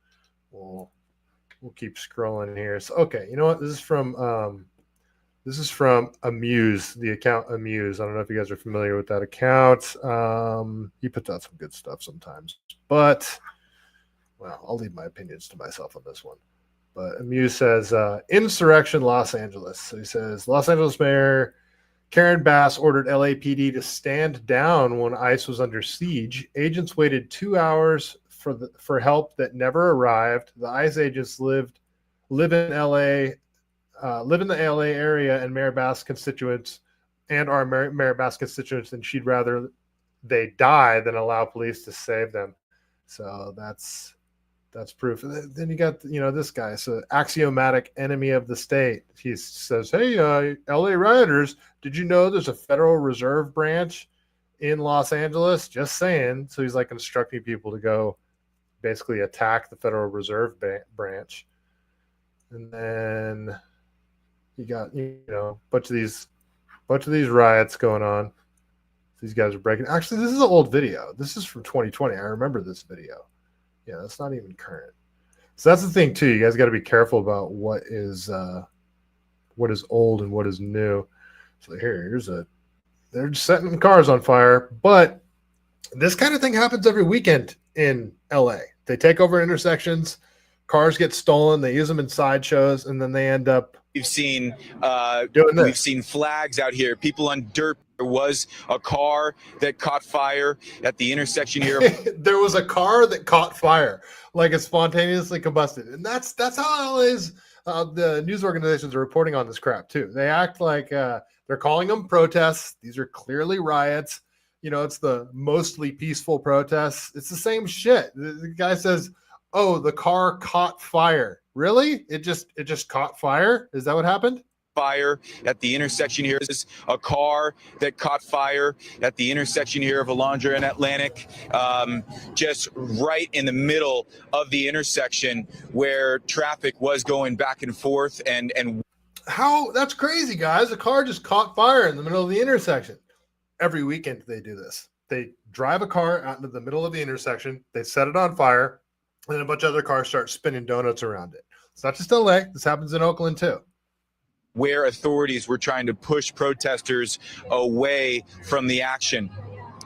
we'll keep scrolling here. So okay, you know what? This is from This is from Amuse, the account Amuse. I don't know if you guys are familiar with that account. He puts out some good stuff sometimes, but well, I'll leave my opinions to myself on this one. But Amuse says, insurrection Los Angeles. So he says, Los Angeles Mayor Karen Bass ordered LAPD to stand down when ICE was under siege. Agents waited 2 hours for help that never arrived. The ICE agents live in LA, live in the LA area, and Mayor Bass constituents and our Mayor Bass constituents, and she'd rather they die than allow police to save them. So that's proof. And then you got, this guy, so axiomatic enemy of the state. He says, hey, LA rioters, did you know there's a Federal Reserve branch in Los Angeles? Just saying. So he's like instructing people to go basically attack the Federal Reserve branch. And then you got, a bunch of these riots going on. These guys are breaking. Actually, this is an old video. This is from 2020. I remember this video. Yeah, that's not even current. So that's the thing too. You guys got to be careful about what is old and what is new. So they're setting cars on fire, but this kind of thing happens every weekend in LA. They take over intersections, cars get stolen, they use them in sideshows, and then they end up. We've seen doing this. We've seen flags out here. People on dirt. There was a car that caught fire at the intersection here. There was a car that caught fire, like it spontaneously combusted, and that's how LA's the news organizations are reporting on this crap too. They act like they're calling them protests. These are clearly riots. It's the mostly peaceful protests. It's the same shit. The guy says, "Oh, the car caught fire." Really? It just caught fire? Is that what happened? Fire at the intersection here. This is a car that caught fire at the intersection here of Alondra and Atlantic, just right in the middle of the intersection where traffic was going back and forth. And how? That's crazy, guys. A car just caught fire in the middle of the intersection. Every weekend they do this. They drive a car out into the middle of the intersection, they set it on fire, and then a bunch of other cars start spinning donuts around it. It's not just LA. This happens in Oakland too. Where authorities were trying to push protesters away from the action.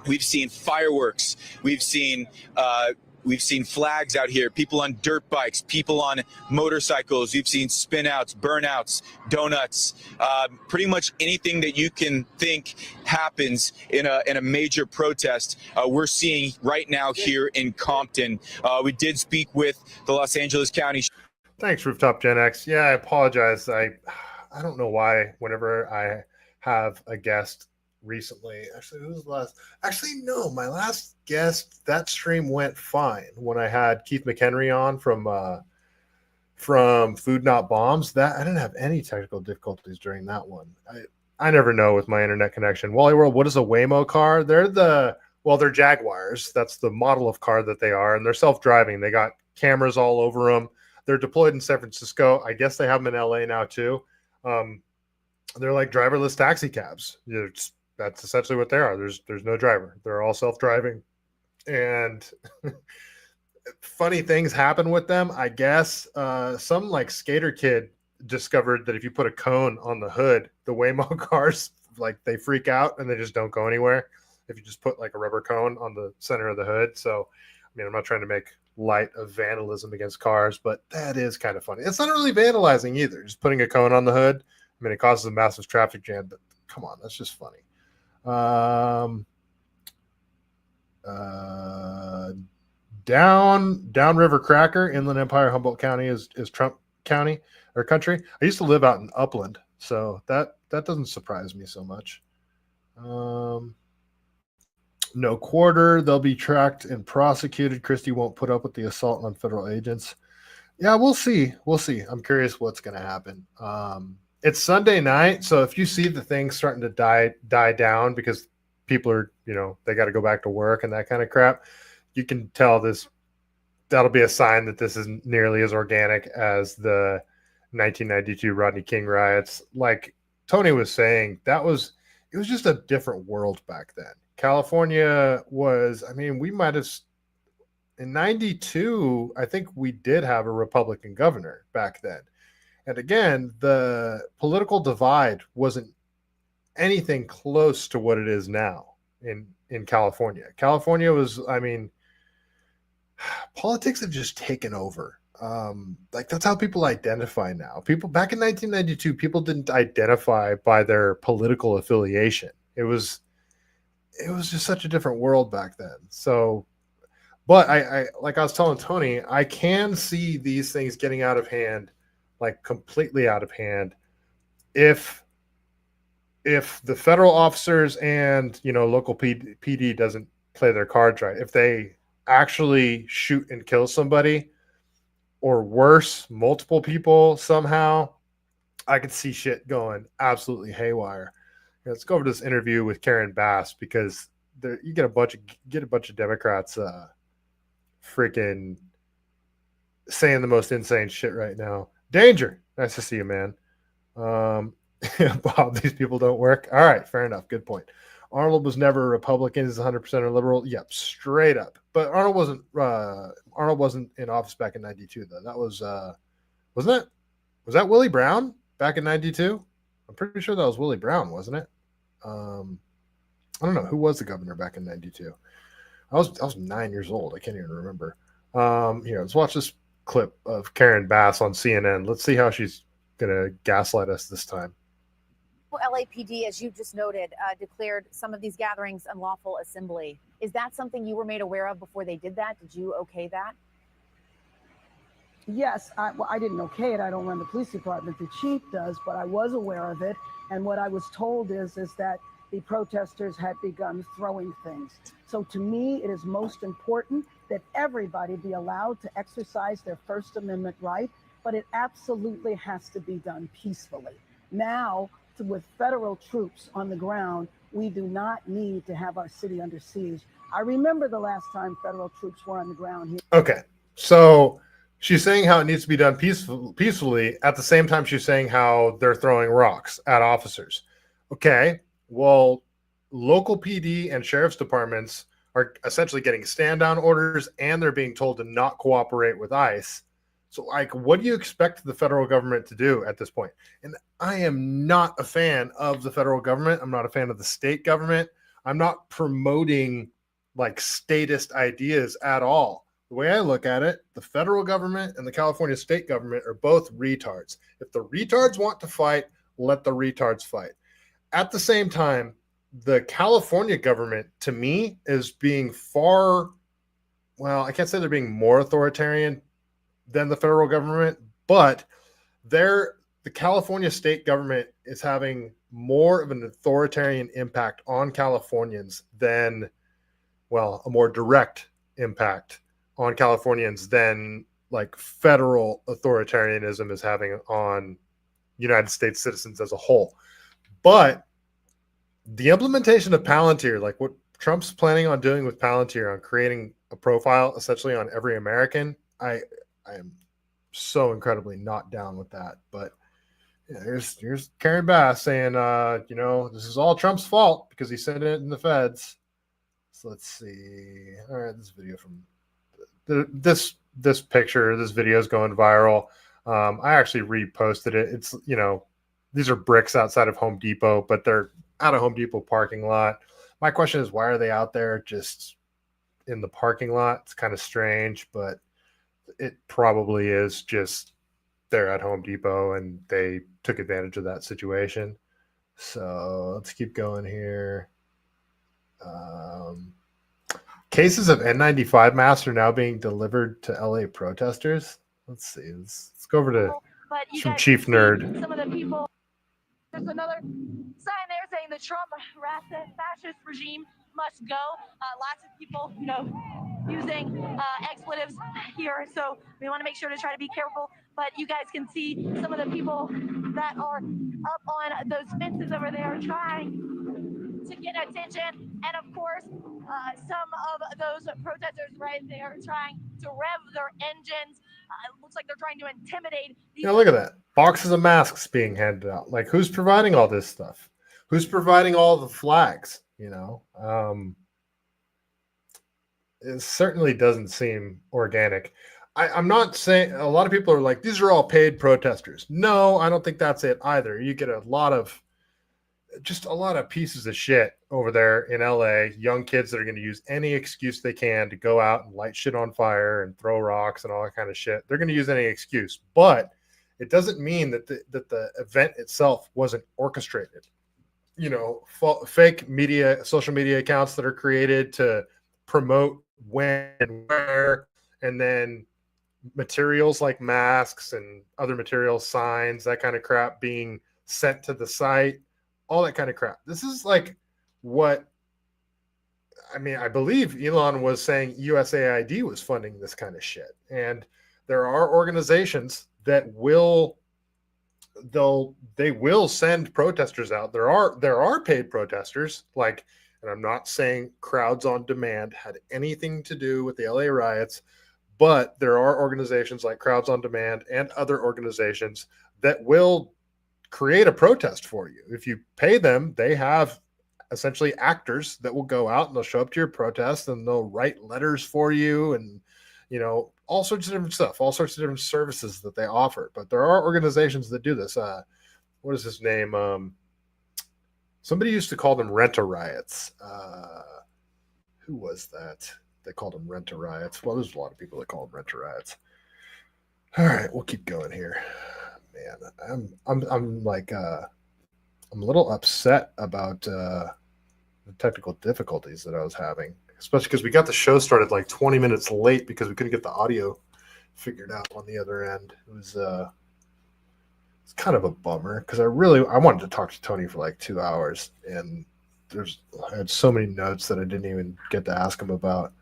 We've seen fireworks. We've seen flags out here. People on dirt bikes. People on motorcycles. We've seen spinouts, burnouts, donuts. Pretty much anything that you can think happens in a major protest. We're seeing right now here in Compton. We did speak with the Los Angeles County. Thanks, Rooftop Gen X. Yeah, I apologize. I don't know why whenever I have a guest recently, actually, who was the last? Actually, no, my last guest, that stream went fine when I had Keith McHenry on from Food Not Bombs. That I didn't have any technical difficulties during that one. I never know with my internet connection. Wally World, what is a Waymo car? They're Jaguars. That's the model of car that they are, and they're self-driving. They got cameras all over them. They're deployed in San Francisco. I guess they have them in LA now too. They're like driverless taxi cabs. That's essentially what they are. There's no driver. They're all self-driving, and funny things happen with them. I guess some like skater kid discovered that if you put a cone on the hood, the Waymo cars like they freak out and they just don't go anywhere. If you just put like a rubber cone on the center of the hood. So, I mean, I'm not trying to make light of vandalism against cars, but that is kind of funny. It's not really vandalizing either. Just putting a cone on the hood. I mean, it causes a massive traffic jam, but come on, that's just funny. Downriver Cracker, Inland Empire, Humboldt County is Trump County or country. I used to live out in Upland, so that doesn't surprise me so much. No quarter. They'll be tracked and prosecuted. Christie won't put up with the assault on federal agents. Yeah, we'll see. I'm curious what's going to happen. It's Sunday night, so if you see the things starting to die down because people are, they got to go back to work and that kind of crap, you can tell that'll be a sign that this isn't nearly as organic as the 1992 Rodney King riots. Like Tony was saying, it was just a different world back then. California was, we might have, in 92, I think we did have a Republican governor back then. And again, the political divide wasn't anything close to what it is now in California. California was, I mean, politics have just taken over. Like that's how people identify now. People back in 1992, people didn't identify by their political affiliation. It was just such a different world back then. So, but I like I was telling Tony, I can see these things getting out of hand, like completely out of hand, if the federal officers and local PD doesn't play their cards right. If they actually shoot and kill somebody, or worse, multiple people somehow, I could see shit going absolutely haywire. Let's go over this interview with Karen Bass, because you get a bunch of Democrats freaking saying the most insane shit right now. Danger. Nice to see you, man. Bob, these people don't work. All right, fair enough. Good point. Arnold was never a Republican. He's 100% a liberal. Yep, straight up. But Arnold wasn't in office back in '92 though. That was was that Willie Brown back in '92? I'm pretty sure that was Willie Brown, wasn't it? I don't know who was the governor back in '92. I was 9 years old. I can't even remember. Here, let's watch this clip of Karen Bass on CNN. Let's see how she's gonna gaslight us this time. LAPD, as you just noted, declared some of these gatherings unlawful assembly. Is that something you were made aware of before they did that? Did you okay that? Yes, I didn't okay it. I don't run the police department. The chief does, but I was aware of it. And what I was told is that the protesters had begun throwing things. So to me, it is most important that everybody be allowed to exercise their First Amendment right, but it absolutely has to be done peacefully. Now, with federal troops on the ground, we do not need to have our city under siege. I remember the last time federal troops were on the ground here. Okay, so she's saying how it needs to be done peacefully. At the same time, she's saying how they're throwing rocks at officers. Okay, well, local PD and sheriff's departments are essentially getting stand-down orders, and they're being told to not cooperate with ICE. So, like, what do you expect the federal government to do at this point? And I am not a fan of the federal government. I'm not a fan of the state government. I'm not promoting, like, statist ideas at all. The way I look at it, the federal government and the California state government are both retards. If the retards want to fight, let the retards fight. At the same time, the California government, to me, is being far, well, I can't say they're being more authoritarian than the federal government, but the California state government is having more of an authoritarian impact on Californians than, well, a more direct impact on Californians than like federal authoritarianism is having on United States citizens as a whole. But the implementation of Palantir, like what Trump's planning on doing with Palantir, on creating a profile essentially on every American, I am so incredibly not down with that. But yeah, here's Karen Bass saying, this is all Trump's fault because he sent it in the feds. So let's see. All right, this video from this picture, this video is going viral. I actually reposted it. It's, these are bricks outside of Home Depot, but they're at a Home Depot parking lot. My question is, why are they out there just in the parking lot? It's kind of strange, but it probably is just they're at Home Depot and they took advantage of that situation. So let's keep going here. Cases of N95 masks are now being delivered to LA protesters. Let's see. Let's go over to some Chief Nerd. Some of the people. There's another sign there saying the Trump fascist regime must go. Lots of people, using expletives here, so we want to make sure to try to be careful. But you guys can see some of the people that are up on those fences over there trying to get attention, and of course, some of those protesters right there trying to rev their engines. It looks like they're trying to intimidate. Yeah, look at that. Boxes of masks being handed out. Like, who's providing all this stuff? Who's providing all the flags? It certainly doesn't seem organic. I'm not saying, a lot of people are like, these are all paid protesters. No, I don't think that's it either. You get a lot of pieces of shit over there in LA, young kids that are going to use any excuse they can to go out and light shit on fire and throw rocks and all that kind of shit. They're going to use any excuse, but it doesn't mean that the event itself wasn't orchestrated. You know, fake media, social media accounts that are created to promote when and where, and then materials like masks and other materials, signs, that kind of crap being sent to the site, all that kind of crap. This is like what, I mean, I believe Elon was saying USAID was funding this kind of shit. And there are organizations that will send protesters out. There are paid protesters, like, and I'm not saying Crowds on Demand had anything to do with the LA riots, but there are organizations like Crowds on Demand and other organizations that will create a protest for you. If you pay them, they have essentially actors that will go out and they'll show up to your protest and they'll write letters for you and, you know, all sorts of different stuff, all sorts of different services that they offer. But there are organizations that do this. What is his name? Somebody used to call them rent-a-riots. Who was that? They called them rent-a-riots. Well, there's a lot of people that call them rent-a-riots. All right, we'll keep going here. Man, I'm like I'm a little upset about the technical difficulties that I was having, especially because we got the show started like 20 minutes late because we couldn't get the audio figured out on the other end. It was it's kind of a bummer because I wanted to talk to Tony for like 2 hours, and I had so many notes that I didn't even get to ask him about.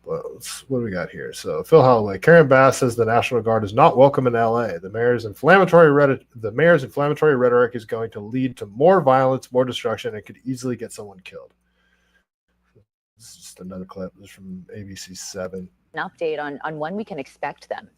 But what do we got here? So Phil Holloway, Karen Bass says the National Guard is not welcome in LA. The mayor's inflammatory rhetoric is going to lead to more violence, more destruction, and could easily get someone killed. This is just another clip. This is from ABC 7. An update on when we can expect them.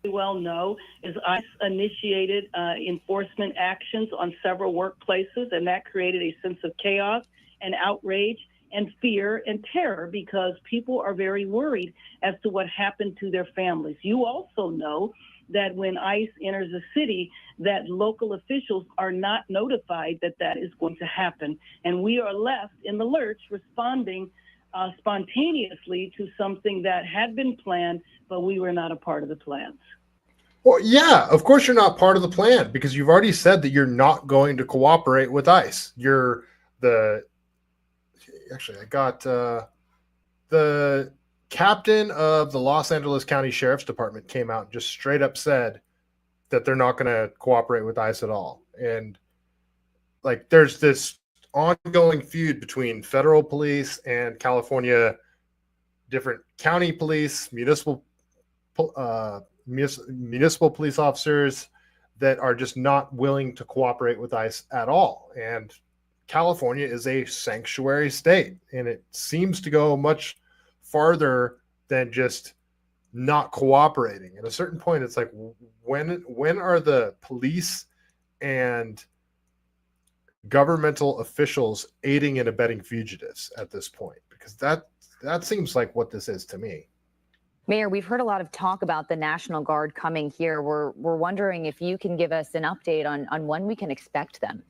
Well know is ICE initiated enforcement actions on several workplaces, and that created a sense of chaos and outrage and fear and terror because people are very worried as to what happened to their families. You also know that when ICE enters a city, that local officials are not notified that that is going to happen. And we are left in the lurch responding spontaneously to something that had been planned, but we were not a part of the plans. Well, yeah, of course you're not part of the plan because you've already said that you're not going to cooperate with ICE. Actually, I got the captain of the Los Angeles County Sheriff's Department came out and just straight up said that they're not going to cooperate with ICE at all. And like, there's this ongoing feud between federal police and California, different county police, municipal police officers that are just not willing to cooperate with ICE at all. And California is a sanctuary state, and it seems to go much farther than just not cooperating. At a certain point, it's like, when are the police and governmental officials aiding and abetting fugitives at this point? Because that seems like what this is to me. Mayor, we've heard a lot of talk about the National Guard coming here. We're wondering if you can give us an update on when we can expect them.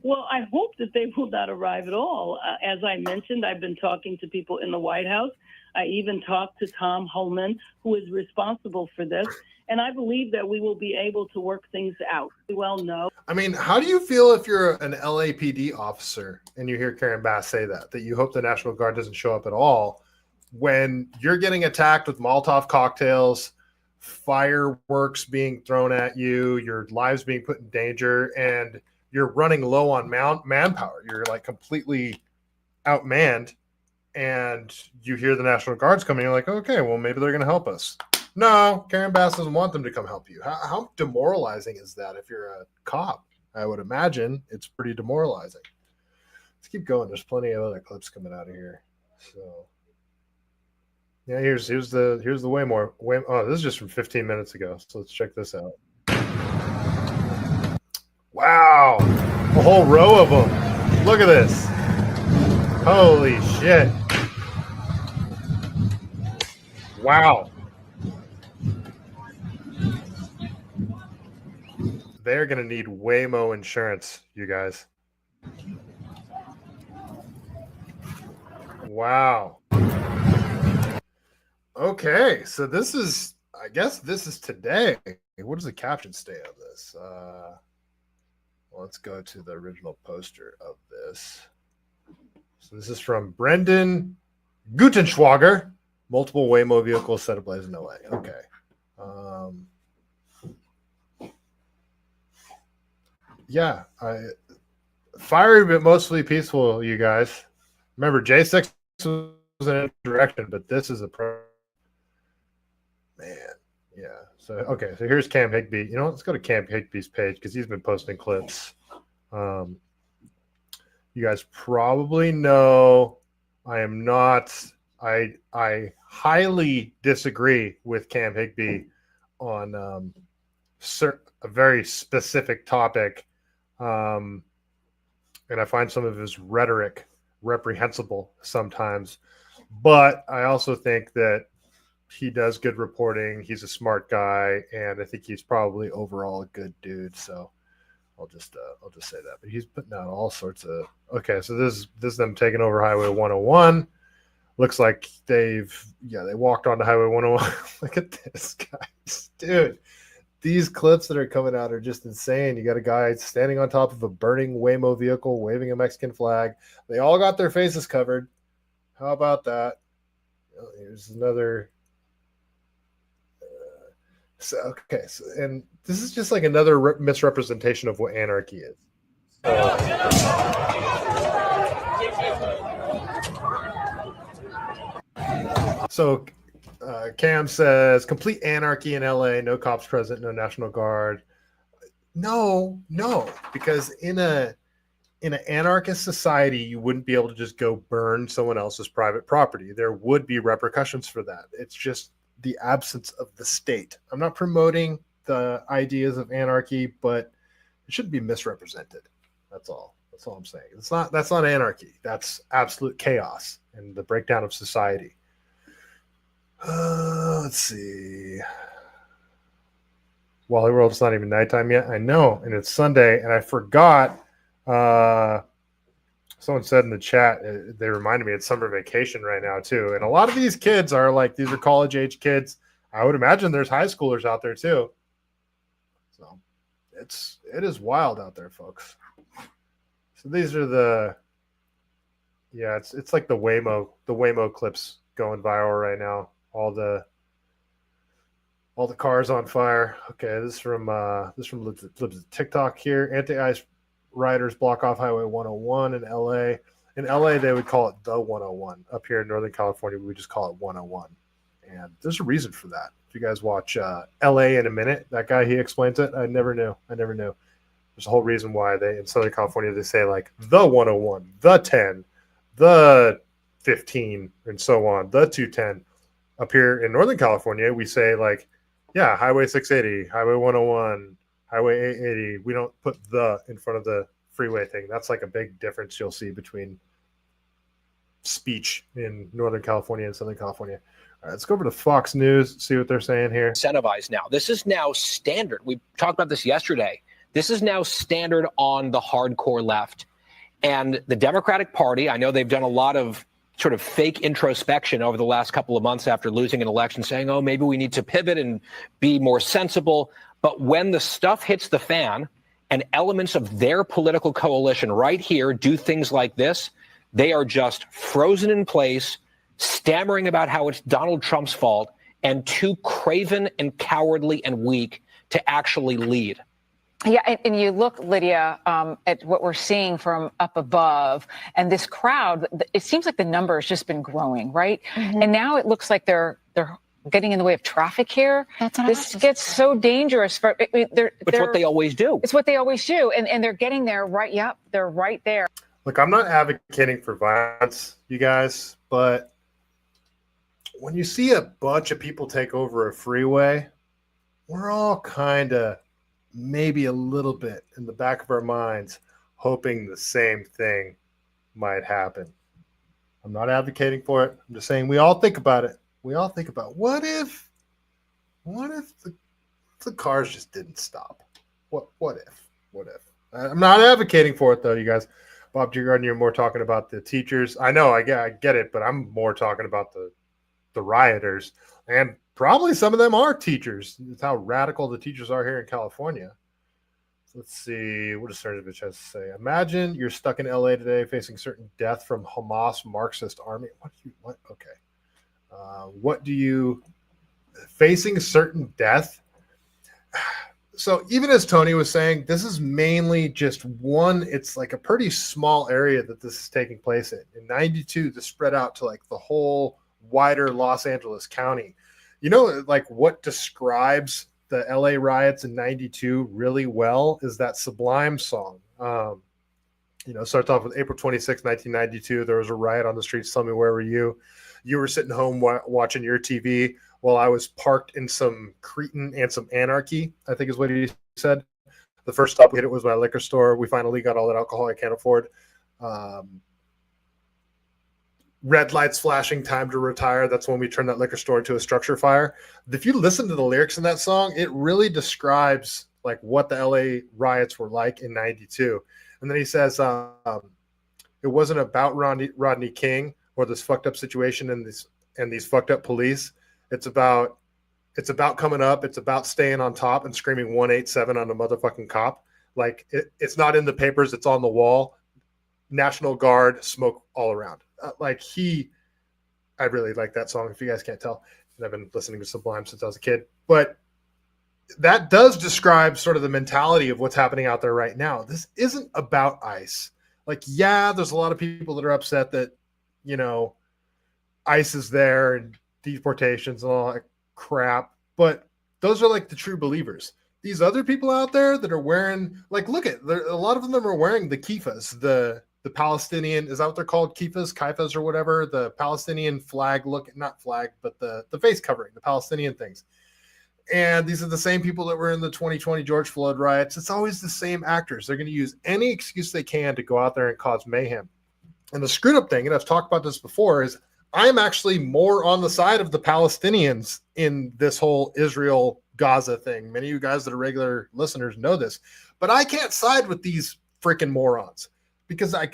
Well, I hope that they will not arrive at all. As I mentioned, I've been talking to people in the White House. I even talked to Tom Homan, who is responsible for this. And I believe that we will be able to work things out. We well know. I mean, how do you feel if you're an LAPD officer and you hear Karen Bass say that you hope the National Guard doesn't show up at all when you're getting attacked with Molotov cocktails, fireworks being thrown at you, your lives being put in danger, and you're running low on manpower. You're like completely outmanned, and you hear the National Guard's coming. You're like, okay, well, maybe they're going to help us. No, Karen Bass doesn't want them to come help you. How demoralizing is that if you're a cop? I would imagine it's pretty demoralizing. Let's keep going. There's plenty of other clips coming out of here. So, yeah, here's the WAYMO. Oh, this is just from 15 minutes ago. So let's check this out. Wow, a whole row of them. Look at this. Holy shit. Wow. they're going to need WAYMO insurance, you guys. Wow. Okay, so this is, I guess this is today. What does the caption say of this? Let's go to the original poster of this. So this is from Brendan Gutenschwager. Multiple WAYMO vehicles set ablaze in LA. Okay. Yeah, fiery but mostly peaceful, you guys. Remember, J6 was an insurrection, but this is a man. Yeah. So okay. So here's Cam Higby. You know what? Let's go to Cam Higby's page because he's been posting clips. You guys probably know I am not. I highly disagree with Cam Higby on a very specific topic, and I find some of his rhetoric reprehensible sometimes. But I also think that he does good reporting. He's a smart guy, and I think he's probably overall a good dude. So I'll just say that. But he's putting out all sorts of. Okay, so this is them taking over Highway 101. Looks like they walked onto Highway 101. Look at this, guys, dude. These clips that are coming out are just insane. You got a guy standing on top of a burning WAYMO vehicle, waving a Mexican flag. They all got their faces covered. How about that? Here's another. And this is just like another misrepresentation of what anarchy is. So Cam says, complete anarchy in LA, no cops present, no National Guard. No, because in an anarchist society, you wouldn't be able to just go burn someone else's private property. There would be repercussions for that. It's just the absence of the state. I'm not promoting the ideas of anarchy, but it shouldn't be misrepresented. That's all I'm saying. That's not anarchy. That's absolute chaos and the breakdown of society. Let's see. Wally World, it's not even nighttime yet. I know, and it's Sunday, and I forgot. Someone said in the chat, they reminded me it's summer vacation right now too, and a lot of these kids are these are college age kids. I would imagine there's high schoolers out there too. So it is wild out there, folks. So these are it's like the WAYMO clips going viral right now. All the cars on fire. Okay, this is from TikTok here. Anti-ICE rioters block off Highway 101 in LA. In LA, they would call it the 101. Up here in Northern California, we would just call it 101. And there's a reason for that. If you guys watch LA in a Minute, that guy, he explains it. I never knew. There's a whole reason why in Southern California, they say like the 101, the 10, the 15, and so on, the 210. Up here in Northern California, we say Highway 680, Highway 101, Highway 880. We don't put the in front of the freeway thing. That's like a big difference you'll see between speech in Northern California and Southern California. All right, let's go over to Fox News, see what they're saying here. Incentivized now. This is now standard. We talked about this yesterday. This is now standard on the hardcore left. And the Democratic Party, I know they've done a lot of sort of fake introspection over the last couple of months after losing an election, saying, oh, maybe we need to pivot and be more sensible. But when the stuff hits the fan and elements of their political coalition right here do things like this, they are just frozen in place, stammering about how it's Donald Trump's fault, and too craven and cowardly and weak to actually lead. Yeah, and you look, Lydia, at what we're seeing from up above, and this crowd, it seems like the number has just been growing, right? Mm-hmm. And now it looks like they're getting in the way of traffic here. This gets so dangerous. It's what they always do. It's what they always do, and they're getting there right. Yep, they're right there. Look, I'm not advocating for violence, you guys, but when you see a bunch of people take over a freeway, we're all kind of maybe a little bit in the back of our minds hoping the same thing might happen. I'm not advocating for it. I'm just saying we all think about it. We all think about what if the cars just didn't stop? What if? I'm not advocating for it though, you guys. Bob Garden, you're more talking about the teachers. I know, I get it, but I'm more talking about the rioters, and probably some of them are teachers. It's how radical the teachers are here in California. Let's see. What does Cernovich has to say? Imagine you're stuck in LA today facing certain death from Hamas Marxist army. What? Okay. Facing certain death? So even as Tony was saying, this is mainly just one, it's like a pretty small area that this is taking place in. In 92, this spread out to like the whole wider Los Angeles County. You know, like what describes the LA riots in 92 really well is that Sublime song. Starts off with April 26, 1992. There was a riot on the streets. Tell me, where were you? You were sitting home watching your TV while I was parked in some Cretan and some anarchy, I think is what he said. The first stop we hit it was my liquor store. We finally got all that alcohol I can't afford. Red lights flashing, time to retire. That's when we turned that liquor store into a structure fire. If you listen to the lyrics in that song, it really describes like what the LA riots were like in 92. And then he says, it wasn't about Rodney King or this fucked up situation and these fucked up police. It's about coming up. It's about staying on top and screaming 187 on a motherfucking cop. Like it's not in the papers. It's on the wall. National Guard, smoke all around. I really like that song. If you guys can't tell, and I've been listening to Sublime since I was a kid, but that does describe sort of the mentality of what's happening out there right now. This isn't about ICE. Like, yeah, there's a lot of people that are upset that, ICE is there and deportations and all that crap, but those are like the true believers. These other people out there that are wearing, like, a lot of them are wearing the kifas, the Palestinian, is that what they're called? Kifas or whatever, the Palestinian flag not flag, but the face covering, the Palestinian things. And these are the same people that were in the 2020 George Floyd riots. It's always the same actors. They're going to use any excuse they can to go out there and cause mayhem. And the screwed up thing, and I've talked about this before, is I'm actually more on the side of the Palestinians in this whole Israel-Gaza thing. Many of you guys that are regular listeners know this, but I can't side with these freaking morons because I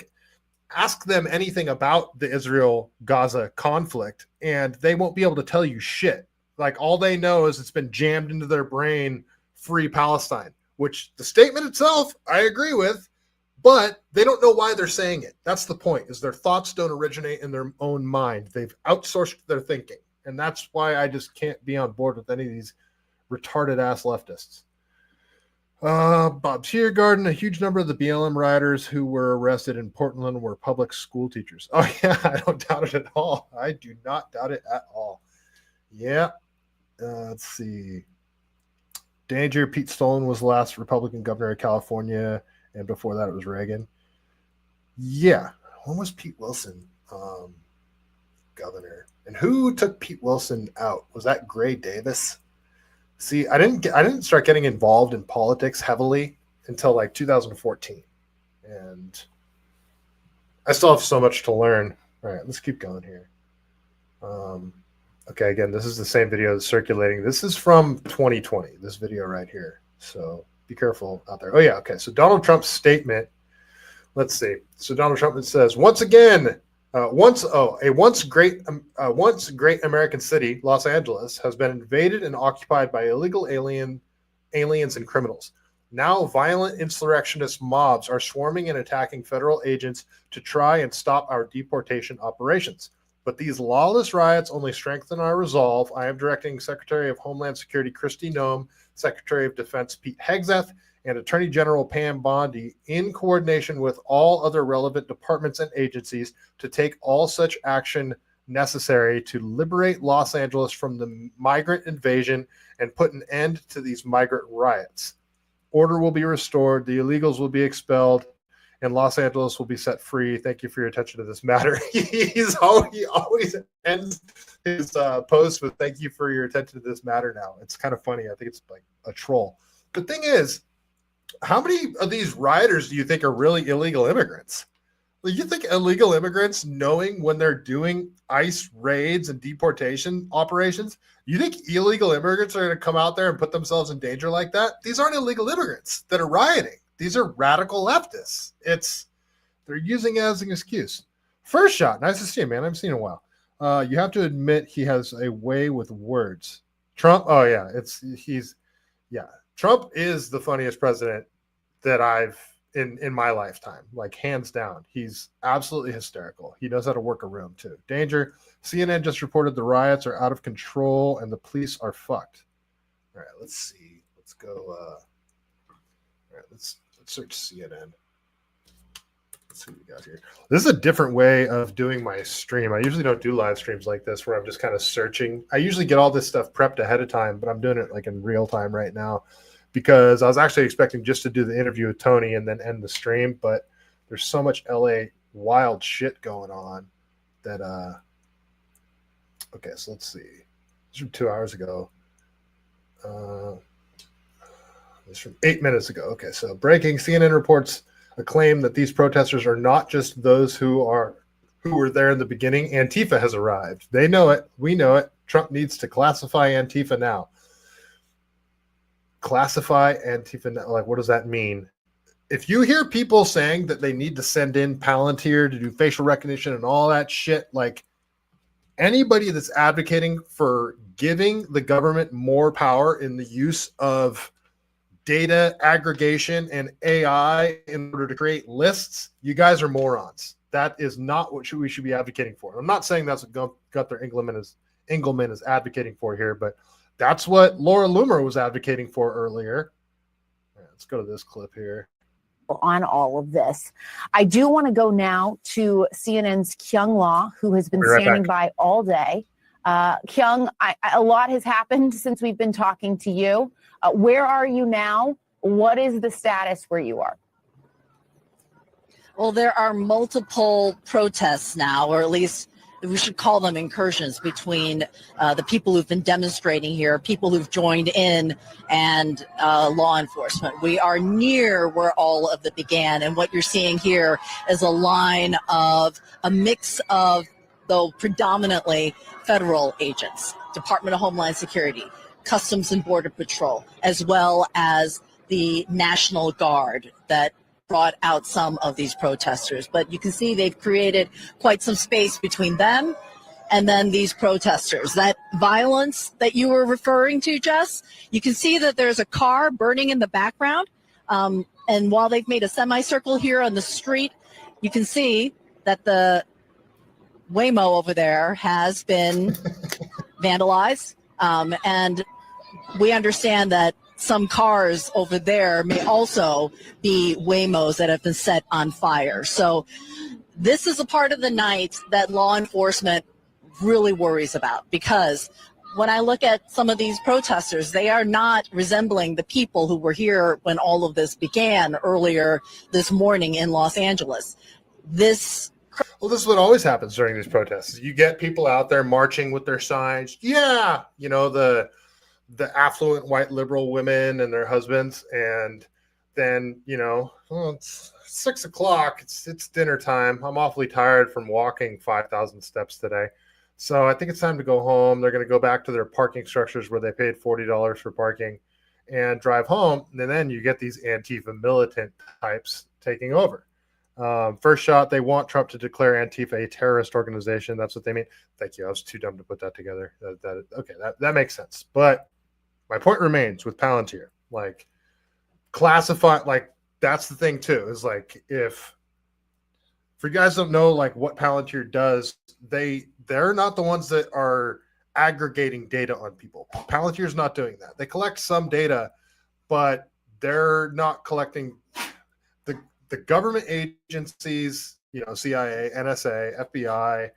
ask them anything about the Israel-Gaza conflict and they won't be able to tell you shit. Like all they know is it's been jammed into their brain, free Palestine, which the statement itself I agree with, but they don't know why they're saying it. That's the point, is their thoughts don't originate in their own mind. They've outsourced their thinking. And that's why I just can't be on board with any of these retarded ass leftists. Bob Tiergarten, a huge number of the BLM rioters who were arrested in Portland were public school teachers. Oh yeah, I don't doubt it at all. I do not doubt it at all. Yeah. Let's see. Danger. Pete Stone was the last Republican governor of California, and before that it was Reagan. Yeah. When was Pete Wilson governor? And who took Pete Wilson out? Was that Gray Davis? See, I didn't start getting involved in politics heavily until like 2014. And I still have so much to learn. All right, let's keep going here. Okay, again, this is the same video that's circulating. This is from 2020, this video right here. So be careful out there. Oh, yeah, okay. So Donald Trump's statement. Let's see. So Donald Trump says, once again, a once great American city, Los Angeles, has been invaded and occupied by illegal aliens and criminals. Now violent insurrectionist mobs are swarming and attacking federal agents to try and stop our deportation operations. But these lawless riots only strengthen our resolve. I am directing Secretary of Homeland Security Kristi Noem, Secretary of Defense Pete Hegseth, and Attorney General Pam Bondi, in coordination with all other relevant departments and agencies, to take all such action necessary to liberate Los Angeles from the migrant invasion and put an end to these migrant riots. Order will be restored, the illegals will be expelled, and Los Angeles will be set free. Thank you for your attention to this matter. He always ends his post with "Thank you for your attention to this matter." Now it's kind of funny. I think it's like a troll. The thing is, how many of these rioters do you think are really illegal immigrants? You think illegal immigrants, knowing when they're doing ICE raids and deportation operations, you think illegal immigrants are going to come out there and put themselves in danger like that? These aren't illegal immigrants that are rioting. These are radical leftists. They're using it as an excuse. First shot. Nice to see you, man. I haven't seen you in a while. You have to admit he has a way with words. Trump. Oh yeah. Trump is the funniest president that I've in my lifetime, like hands down. He's absolutely hysterical. He knows how to work a room too. Danger. CNN just reported the riots are out of control and the police are fucked. All right, let's see. Let's go. All right, let's search CNN. Let's see what we got here. This is a different way of doing my stream. I usually don't do live streams like this where I'm just kind of searching. I usually get all this stuff prepped ahead of time, but I'm doing it like in real time right now, because I was actually expecting just to do the interview with Tony and then end the stream, but there's so much LA wild shit going on that okay, so let's see. This is from 2 hours ago. This is from 8 minutes ago. Okay, so breaking. CNN reports a claim that these protesters are not just those who were there in the beginning. Antifa has arrived. They know it. We know it. Trump needs to classify Antifa now. Classify Antifa, like, what does that mean? If you hear people saying that they need to send in Palantir to do facial recognition and all that shit, like, anybody that's advocating for giving the government more power in the use of data aggregation and AI in order to create lists, you guys are morons. That is not what we should be advocating for. I'm not saying that's what Gunther Engelman is advocating for here, but that's what Laura Loomer was advocating for earlier. All right, let's go to this clip here. On all of this, I do want to go now to CNN's Kyung Law, who has been standing by all day. Kyung, a lot has happened since we've been talking to you. Where are you now? What is the status where you are? Well, there are multiple protests now, or at least we should call them incursions between the people who've been demonstrating here, people who've joined in, and law enforcement. We are near where all of it began, and what you're seeing here is a line of a mix of, though predominantly federal agents, Department of Homeland Security, Customs and Border Patrol, as well as the National Guard that brought out some of these protesters. But you can see they've created quite some space between them and then these protesters. That violence that you were referring to, Jess, you can see that there's a car burning in the background. And while they've made a semicircle here on the street, you can see that the WAYMO over there has been vandalized. And we understand that some cars over there may also be WAYMOs that have been set on fire. So this is a part of the night that law enforcement really worries about, because when I look at some of these protesters, they are not resembling the people who were here when all of this began earlier this morning in Los Angeles. Well, this is what always happens during these protests. You get people out there marching with their signs. Yeah, you know, the affluent white liberal women and their husbands, and then, you know, it's 6 o'clock. It's dinner time. I'm awfully tired from walking 5,000 steps today, so I think it's time to go home. They're going to go back to their parking structures where they paid $40 for parking and drive home. And then you get these Antifa militant types taking over. First shot, they want Trump to declare Antifa a terrorist organization. That's what they mean. Thank you. I was too dumb to put that together. That makes sense. But my point remains with Palantir. Like, classify, like, that's the thing too, is like, if you guys don't know like what Palantir does, they're not the ones that are aggregating data on people. Palantir's not doing that. They collect some data, but they're not collecting the government agencies, you know, CIA, NSA, FBI,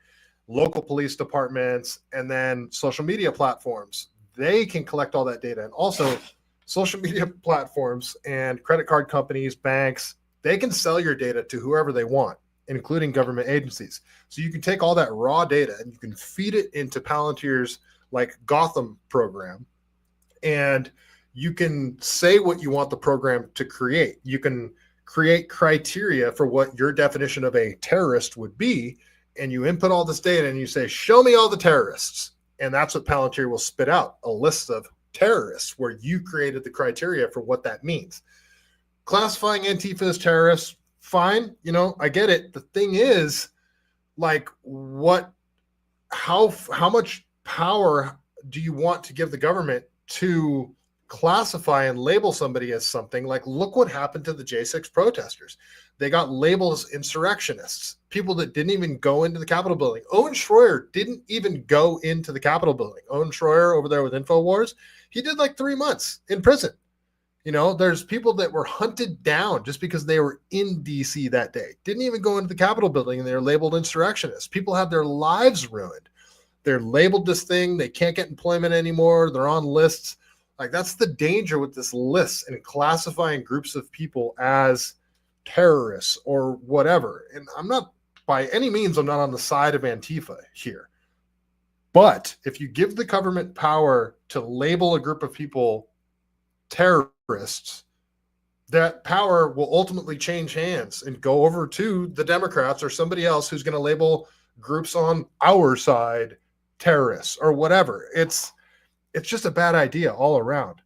local police departments, and then social media platforms. They can collect all that data. And also social media platforms and credit card companies, banks, they can sell your data to whoever they want, including government agencies. So you can take all that raw data and you can feed it into Palantir's like Gotham program, and you can say what you want the program to create. You can create criteria for what your definition of a terrorist would be, and you input all this data and you say, show me all the terrorists. And that's what Palantir will spit out, a list of terrorists where you created the criteria for what that means. Classifying Antifa as terrorists, fine. You know, I get it. The thing is, like, how much power do you want to give the government to classify and label somebody as something? Like, look what happened to the J6 protesters. They got labeled as insurrectionists, people that didn't even go into the Capitol building. Owen Schroyer didn't even go into the Capitol building. Owen Schroyer over there with InfoWars, he did like 3 months in prison. You know, there's people that were hunted down just because they were in DC that day. Didn't even go into the Capitol building, and they're labeled insurrectionists. People have their lives ruined. They're labeled this thing. They can't get employment anymore. They're on lists. Like, that's the danger with this list and classifying groups of people as terrorists or whatever. And I'm not, by any means, I'm not on the side of Antifa here. But if you give the government power to label a group of people terrorists, that power will ultimately change hands and go over to the Democrats or somebody else who's going to label groups on our side terrorists or whatever. It's just a bad idea all around.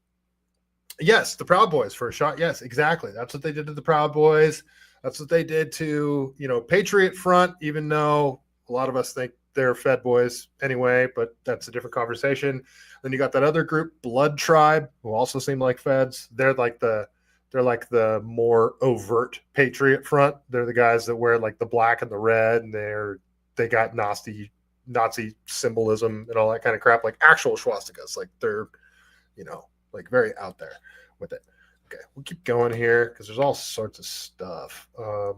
Yes, the Proud Boys for a shot. Yes, exactly. That's what they did to the Proud Boys. That's what they did to, you know, Patriot Front, even though a lot of us think they're Fed boys anyway, but that's a different conversation. Then you got that other group, Blood Tribe, who also seem like Feds. They're like the more overt Patriot Front. They're the guys that wear like the black and the red, and they got Nazi symbolism and all that kind of crap, like actual swastikas. Like, they're, you know, like very out there with it. Okay, we'll keep going here because there's all sorts of stuff. Let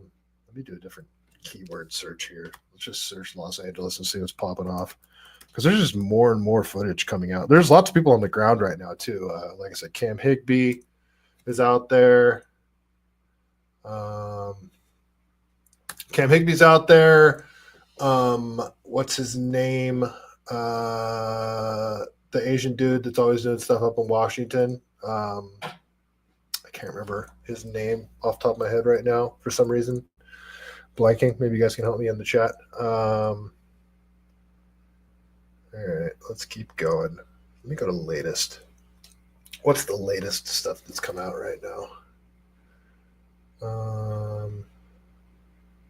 me do a different keyword search here. Let's just search Los Angeles and see what's popping off, because there's just more and more footage coming out. There's lots of people on the ground right now too. Like I said, Cam Higbee is out there. Cam Higbee's out there. What's his name? The Asian dude that's always doing stuff up in Washington. I can't remember his name off the top of my head right now for some reason. Blanking. Maybe you guys can help me in the chat. All right, let's keep going. Let me go to latest. What's the latest stuff that's come out right now?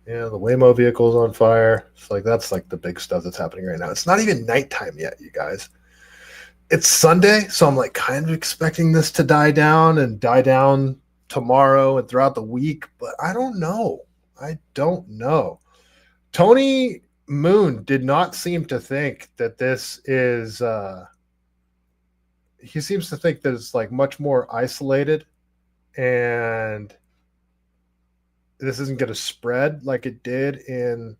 Yeah, the Waymo vehicle's on fire. It's like, that's like the big stuff that's happening right now. It's not even nighttime yet, you guys. It's Sunday, so I'm like kind of expecting this to die down tomorrow and throughout the week, but I don't know. Tony Moon did not seem to think that this is he seems to think that it's like much more isolated and this isn't going to spread like it did in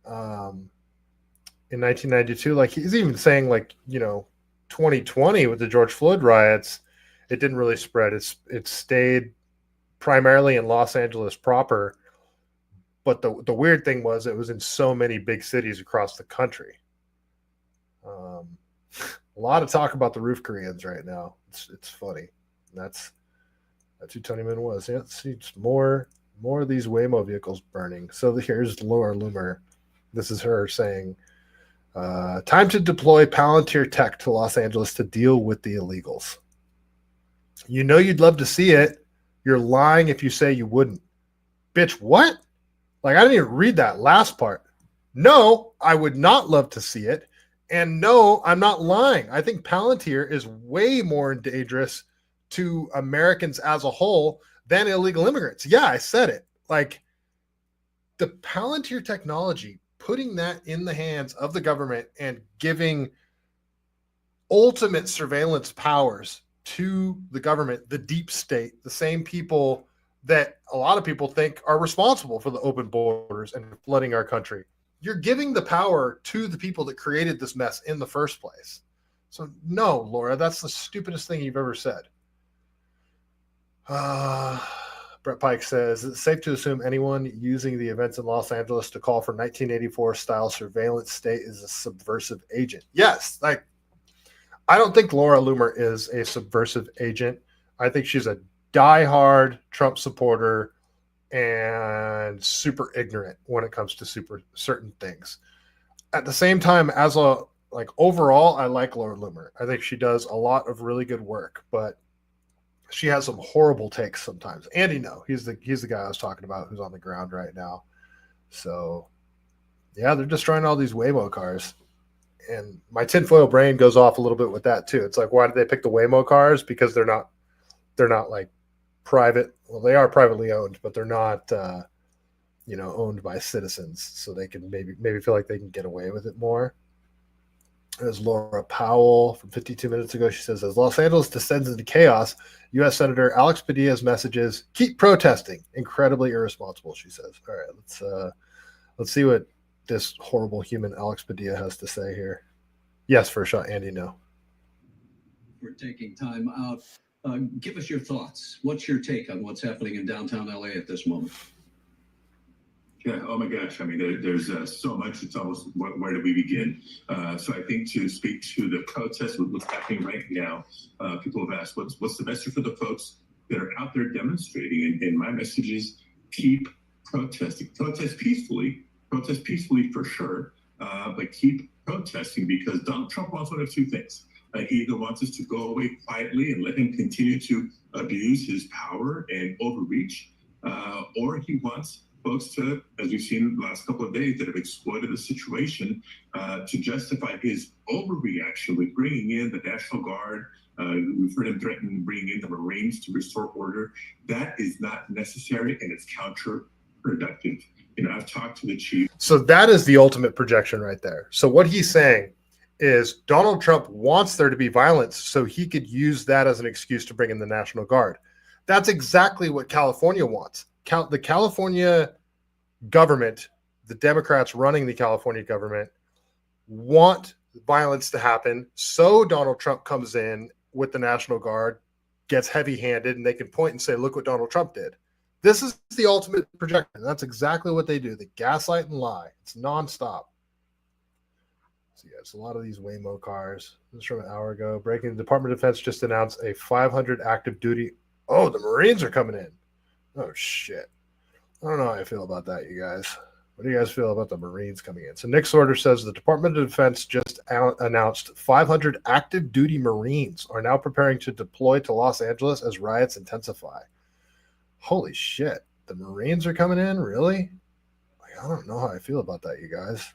1992. Like, he's even saying, like, you know, 2020 with the George Floyd riots, it didn't really spread. It stayed primarily in Los Angeles proper. But the weird thing was it was in so many big cities across the country. A lot of talk about the roof Koreans right now. It's funny. That's who Tony Moon was. Yeah, it's more of these Waymo vehicles burning. So here's Laura Loomer. This is her saying, time to deploy Palantir tech to Los Angeles to deal with the illegals. You know you'd love to see it. You're lying if you say you wouldn't. Bitch, what? Like, I didn't even read that last part. No, I would not love to see it. And no, I'm not lying. I think Palantir is way more dangerous to Americans as a whole than illegal immigrants. Yeah, I said it. Like, the Palantir technology, putting that in the hands of the government and giving ultimate surveillance powers to the government, the deep state, the same people that a lot of people think are responsible for the open borders and flooding our country. You're giving the power to the people that created this mess in the first place. So no, Laura, that's the stupidest thing you've ever said. Brett Pike says, it's safe to assume anyone using the events in Los Angeles to call for 1984 style surveillance state is a subversive agent. Yes. Like, I don't think Laura Loomer is a subversive agent. I think she's a diehard Trump supporter and super ignorant when it comes to certain things. At the same time, as a overall, I like Laura Loomer. I think she does a lot of really good work, but she has some horrible takes sometimes. Andy, no, he's the guy I was talking about who's on the ground right now. So yeah, they're destroying all these Waymo cars. And my tinfoil brain goes off a little bit with that too. It's like, why did they pick the Waymo cars? Because they're not like private. Well, they are privately owned, but they're not, owned by citizens. So they can maybe feel like they can get away with it more. There's Laura Powell from 52 minutes ago. She says, as Los Angeles descends into chaos, U.S. Senator Alex Padilla's messages, keep protesting. Incredibly irresponsible, she says. All right, let's see what this horrible human Alex Padilla has to say here. Yes, for a shot, Andy, no. For taking time out. Give us your thoughts. What's your take on what's happening in downtown LA at this moment? Yeah, oh my gosh. I mean, there's so much. It's almost, where do we begin? So I think to speak to the protest, what's happening right now, people have asked, what's the message for the folks that are out there demonstrating? And my message is keep protesting. Protest peacefully for sure, but keep protesting, because Donald Trump wants one of two things. He either wants us to go away quietly and let him continue to abuse his power and overreach, or he wants folks to, as we've seen the last couple of days, that have exploited the situation to justify his overreaction with bringing in the National Guard. We've heard him threaten bringing in the Marines to restore order. That is not necessary, and it's counterproductive. I've talked to the chief. So that is the ultimate projection right there. So what he's saying is Donald Trump wants there to be violence so he could use that as an excuse to bring in the National Guard. That's exactly what California wants. The California government, the Democrats running the California government, want violence to happen so Donald Trump comes in with the National Guard, gets heavy-handed, and they can point and say, look what Donald Trump did. This is the ultimate projection. That's exactly what they do. They gaslight and lie. It's nonstop. So yeah, it's a lot of these Waymo cars. This is from an hour ago. Breaking, the Department of Defense just announced a 500 active duty. Oh, the Marines are coming in. Oh, shit. I don't know how I feel about that, you guys. What do you guys feel about the Marines coming in? So Nick Sorter says the Department of Defense just announced 500 active duty Marines are now preparing to deploy to Los Angeles as riots intensify. Holy shit. The Marines are coming in? Really? I don't know how I feel about that, you guys.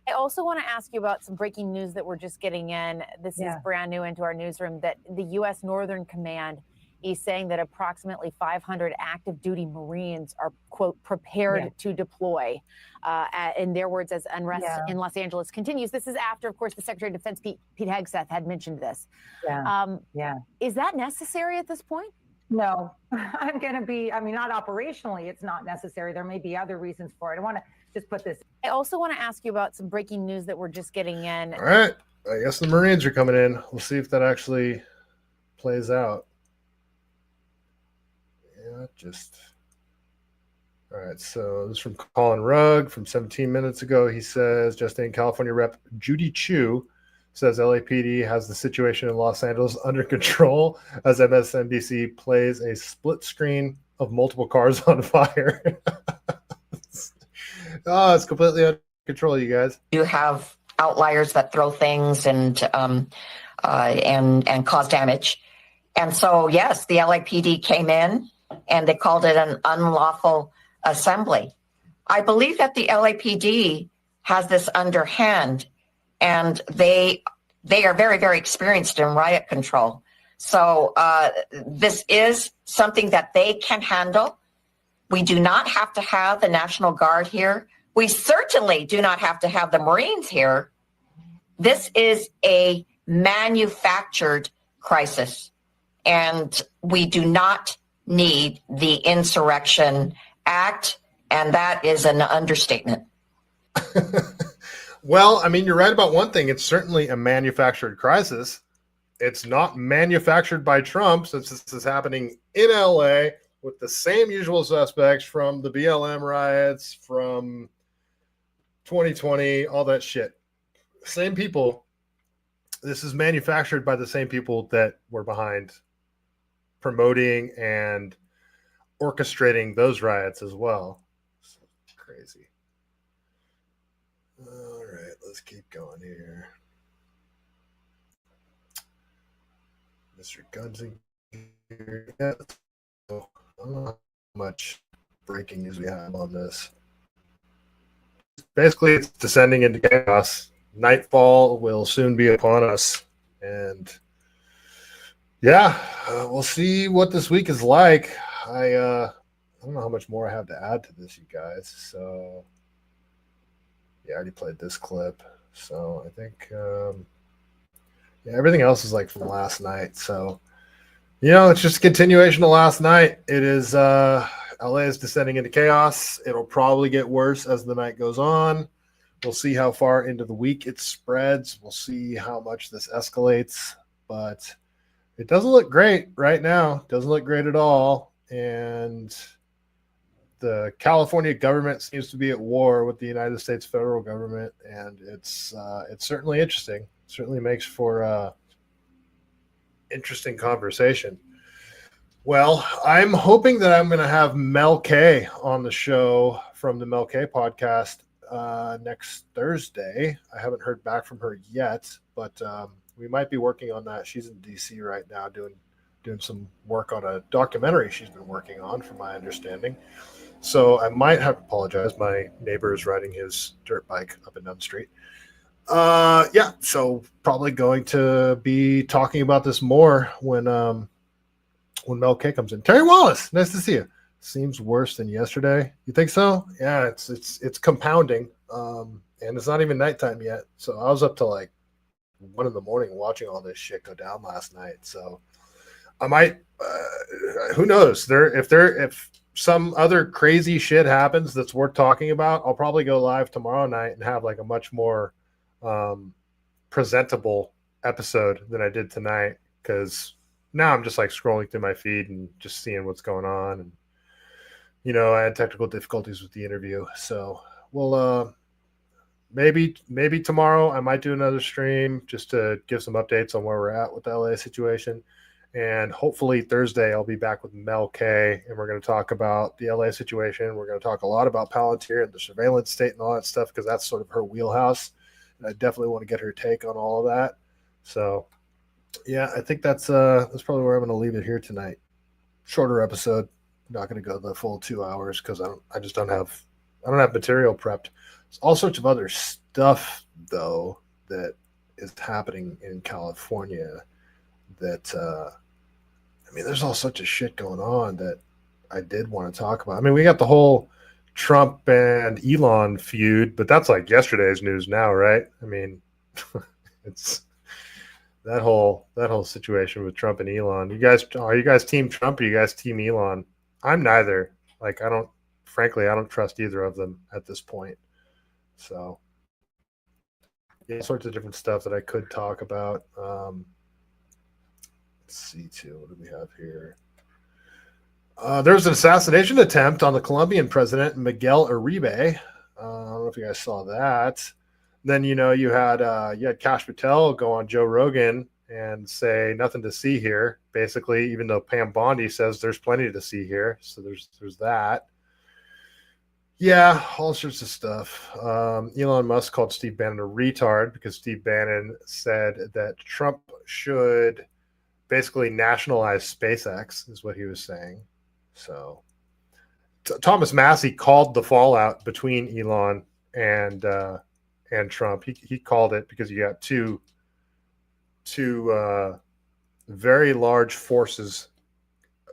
I also want to ask you about some breaking news that we're just getting in. This is brand new into our newsroom, that the U.S. Northern Command is saying that approximately 500 active duty Marines are, quote, prepared to deploy, in their words, as unrest in Los Angeles continues. This is after, of course, the Secretary of Defense, Pete Hegseth, had mentioned this. Is that necessary at this point? No, not operationally, it's not necessary. There may be other reasons for it. I want to just put this. I also want to ask you about some breaking news that we're just getting in. All right. I guess the Marines are coming in. We'll see if that actually plays out. All right. So this is from Colin Rugg from 17 minutes ago. He says, just in, California Rep Judy Chu says LAPD has the situation in Los Angeles under control as MSNBC plays a split screen of multiple cars on fire. Oh, it's completely under control, you guys. You have outliers that throw things and cause damage. And so, yes, the LAPD came in and they called it an unlawful assembly. I believe that the LAPD has this underhand, and they are very, very experienced in riot control. So this is something that they can handle. We do not have to have the National Guard here. We certainly do not have to have the Marines here. This is a manufactured crisis, and we do not need the Insurrection Act, and that is an understatement. Well, I mean, you're right about one thing. It's certainly a manufactured crisis. It's not manufactured by Trump, since this is happening in LA with the same usual suspects from the BLM riots, from 2020, all that shit. Same people. This is manufactured by the same people that were behind promoting and orchestrating those riots as well. So crazy. All right, let's keep going here. Mr. Gunsing here. Yeah, so I don't know how much breaking news we have on this. Basically, it's descending into chaos. Nightfall will soon be upon us. And yeah, we'll see what this week is like. I don't know how much more I have to add to this, you guys. So yeah, I already played this clip. So I think yeah, everything else is like from last night. So, you know, it's just a continuation of last night. It is LA is descending into chaos. It'll probably get worse as the night goes on. We'll see how far into the week it spreads. We'll see how much this escalates. But it doesn't look great right now. Doesn't look great at all. And the California government seems to be at war with the United States federal government, and it's certainly interesting. Certainly makes for interesting conversation. Well, I'm hoping that I'm going to have Mel K on the show from the Mel K podcast next Thursday. I haven't heard back from her yet, but we might be working on that. She's in DC right now doing some work on a documentary she's been working on, from my understanding. So I might have to apologize. My neighbor is riding his dirt bike up and down the street. Yeah, so probably going to be talking about this more when Mel K comes in. Terry Wallace, nice to see you. Seems worse than yesterday. You think so? Yeah, it's compounding. And it's not even nighttime yet. So I was up till like 1 a.m. watching all this shit go down last night. So I might who knows? If some other crazy shit happens that's worth talking about, I'll probably go live tomorrow night and have like a much more presentable episode than I did tonight, because now I'm just like scrolling through my feed and just seeing what's going on. And, you know, I had technical difficulties with the interview. So we'll maybe tomorrow I might do another stream just to give some updates on where we're at with the LA situation. And hopefully Thursday I'll be back with Mel K, and we're going to talk about the LA situation. We're going to talk a lot about Palantir and the surveillance state and all that stuff, because that's sort of her wheelhouse. And I definitely want to get her take on all of that. So yeah, I think that's probably where I'm going to leave it here tonight. Shorter episode. Not going to go the full 2 hours because I don't have material prepped. There's all sorts of other stuff though that is happening in California that I mean, there's all sorts of shit going on that I did want to talk about. I mean, we got the whole Trump and Elon feud, but that's like yesterday's news now, right? I mean, it's that whole situation with Trump and Elon. Are you guys team Trump or you guys team Elon? I'm neither. Like, I don't trust either of them at this point. So yeah, all sorts of different stuff that I could talk about. Let's see too. What do we have here? There was an assassination attempt on the Colombian president, Miguel Uribe. I don't know if you guys saw that. Then, you know, you had Kash Patel go on Joe Rogan and say nothing to see here, basically, even though Pam Bondi says there's plenty to see here. So there's that. Yeah, all sorts of stuff. Elon Musk called Steve Bannon a retard because Steve Bannon said that Trump should basically nationalize SpaceX, is what he was saying. So Thomas Massey called the fallout between Elon and Trump. He called it because you got two very large forces.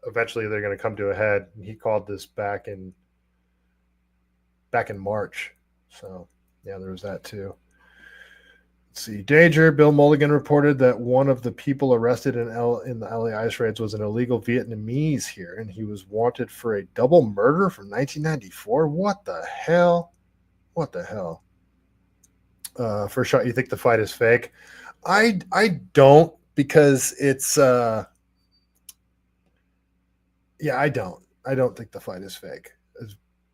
Eventually, they're going to come to a head. And he called this back in March. So yeah, there was that too. Let's see. Danger. Bill Mulligan reported that one of the people arrested in the LA ICE raids was an illegal Vietnamese here, and he was wanted for a double murder from 1994. What the hell? What the hell? First shot, you think the fight is fake? I don't, because it's yeah, I don't think the fight is fake.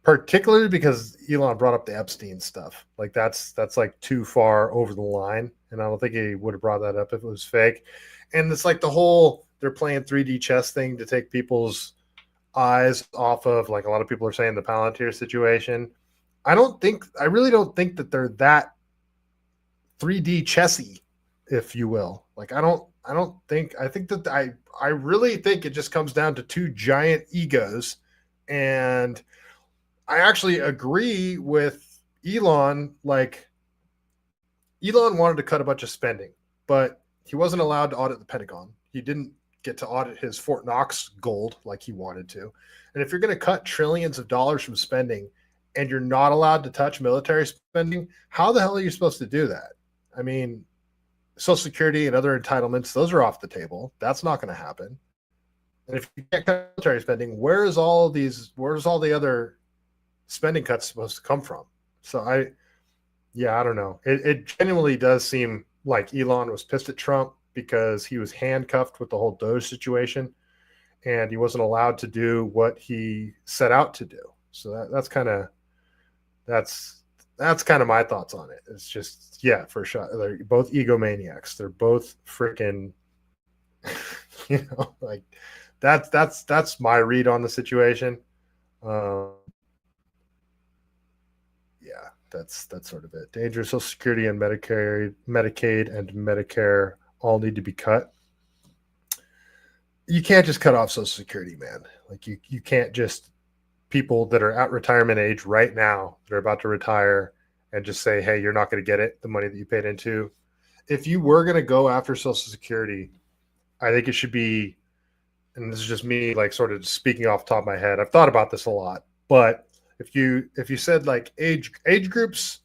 Particularly because Elon brought up the Epstein stuff. Like that's like too far over the line, and I don't think he would have brought that up if it was fake. And it's like the whole they're playing 3D chess thing to take people's eyes off of, like a lot of people are saying, the Palantir situation. I really don't think that they're that 3D chessy, if you will. Like, I think that I really think it just comes down to two giant egos. And I actually agree with Elon. Like, Elon wanted to cut a bunch of spending, but he wasn't allowed to audit the Pentagon. He didn't get to audit his Fort Knox gold like he wanted to. And if you're going to cut trillions of dollars from spending and you're not allowed to touch military spending, how the hell are you supposed to do that? I mean, Social Security and other entitlements, those are off the table. That's not going to happen. And if you can't cut military spending, where's all the other spending cuts supposed to come from? So I don't know. It genuinely does seem like Elon was pissed at Trump because he was handcuffed with the whole Doge situation and he wasn't allowed to do what he set out to do. So that's kind of my thoughts on it. It's just, yeah, for sure. They're both egomaniacs. They're both freaking, like that's my read on the situation. Yeah, that's sort of it. Dangerous. Social Security and Medicaid and Medicare all need to be cut. You can't just cut off Social Security, man. Like you can't just, people that are at retirement age right now, they're about to retire, and just say, hey, you're not going to get it, the money that you paid into. If you were going to go after Social Security, I think it should be, and this is just me like sort of speaking off the top of my head, I've thought about this a lot, but if you said like age groups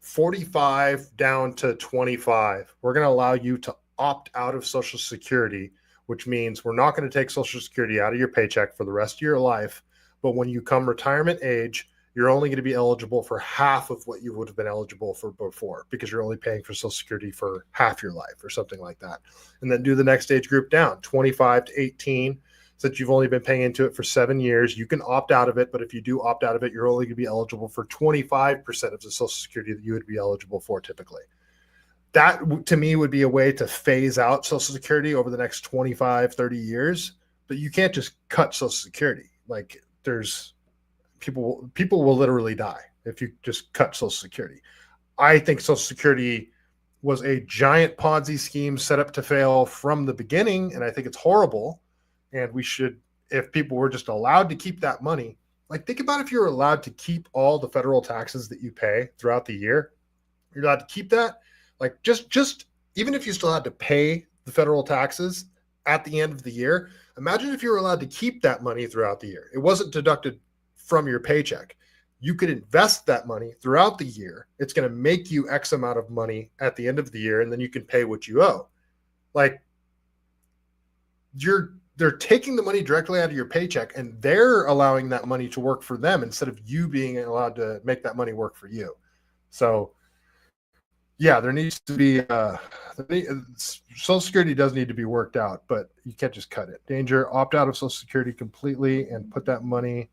45 down to 25, we're going to allow you to opt out of Social Security, which means we're not going to take Social Security out of your paycheck for the rest of your life. But when you come retirement age, you're only going to be eligible for half of what you would have been eligible for before, because you're only paying for Social Security for half your life or something like that. And then do the next age group down, 25 to 18. Since you've only been paying into it for 7 years, you can opt out of it. But if you do opt out of it, you're only going to be eligible for 25% of the Social Security that you would be eligible for typically. That, to me, would be a way to phase out Social Security over the next 25, 30 years. But you can't just cut Social Security. Like, there's people will literally die if you just cut Social Security. I think Social Security was a giant Ponzi scheme set up to fail from the beginning, and I think it's horrible. And we should, if people were just allowed to keep that money, like think about if you're allowed to keep all the federal taxes that you pay throughout the year, you're allowed to keep that. Like just even if you still had to pay the federal taxes at the end of the year, imagine if you were allowed to keep that money throughout the year. It wasn't deducted from your paycheck. You could invest that money throughout the year. It's going to make you X amount of money at the end of the year, and then you can pay what you owe. Like they're taking the money directly out of your paycheck, and they're allowing that money to work for them instead of you being allowed to make that money work for you. So yeah, there needs to be Social Security does need to be worked out, but you can't just cut it. Danger, opt out of Social Security completely and put that money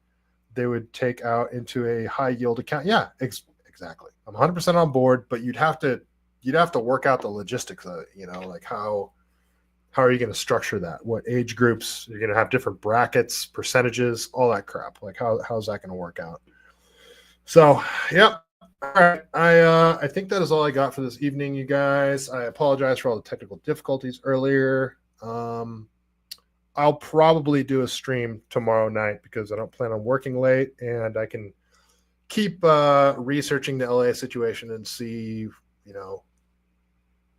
they would take out into a high yield account. Yeah, exactly. I'm 100% on board, but you'd have to work out the logistics of it, like how are you going to structure that? What age groups? You're going to have different brackets, percentages, all that crap. Like how's that going to work out? So, yeah. All right. I think that is all I got for this evening, you guys. I apologize for all the technical difficulties earlier. I'll probably do a stream tomorrow night because I don't plan on working late, and I can keep researching the LA situation and see,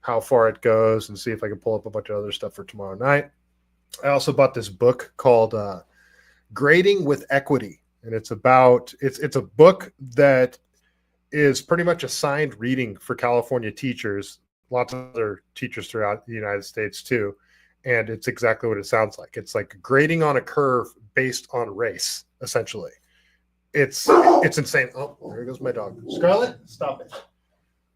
how far it goes, and see if I can pull up a bunch of other stuff for tomorrow night. I also bought this book called Grading with Equity, and it's a book that is pretty much assigned reading for California teachers, lots of other teachers throughout the United States too. And it's exactly what it sounds like. It's like grading on a curve based on race, essentially. It's insane. Oh, there goes my dog. Scarlett, stop it.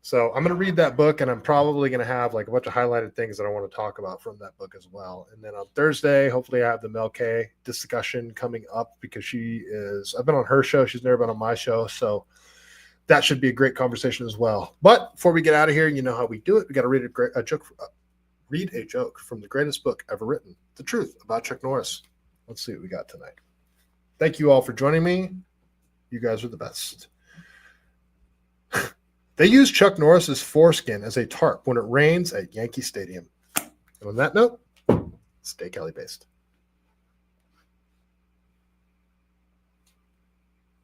So I'm going to read that book, and I'm probably going to have like a bunch of highlighted things that I want to talk about from that book as well. And then on Thursday, hopefully I have the Mel K discussion coming up, because I've been on her show. She's never been on my show. So that should be a great conversation as well. But before we get out of here, you know how we do it. We got to read a joke. read a joke from the greatest book ever written, The Truth About Chuck Norris. Let's see what we got tonight. Thank you all for joining me. You guys are the best. They use Chuck Norris's foreskin as a tarp when it rains at Yankee Stadium. And on that note, stay CaliBased.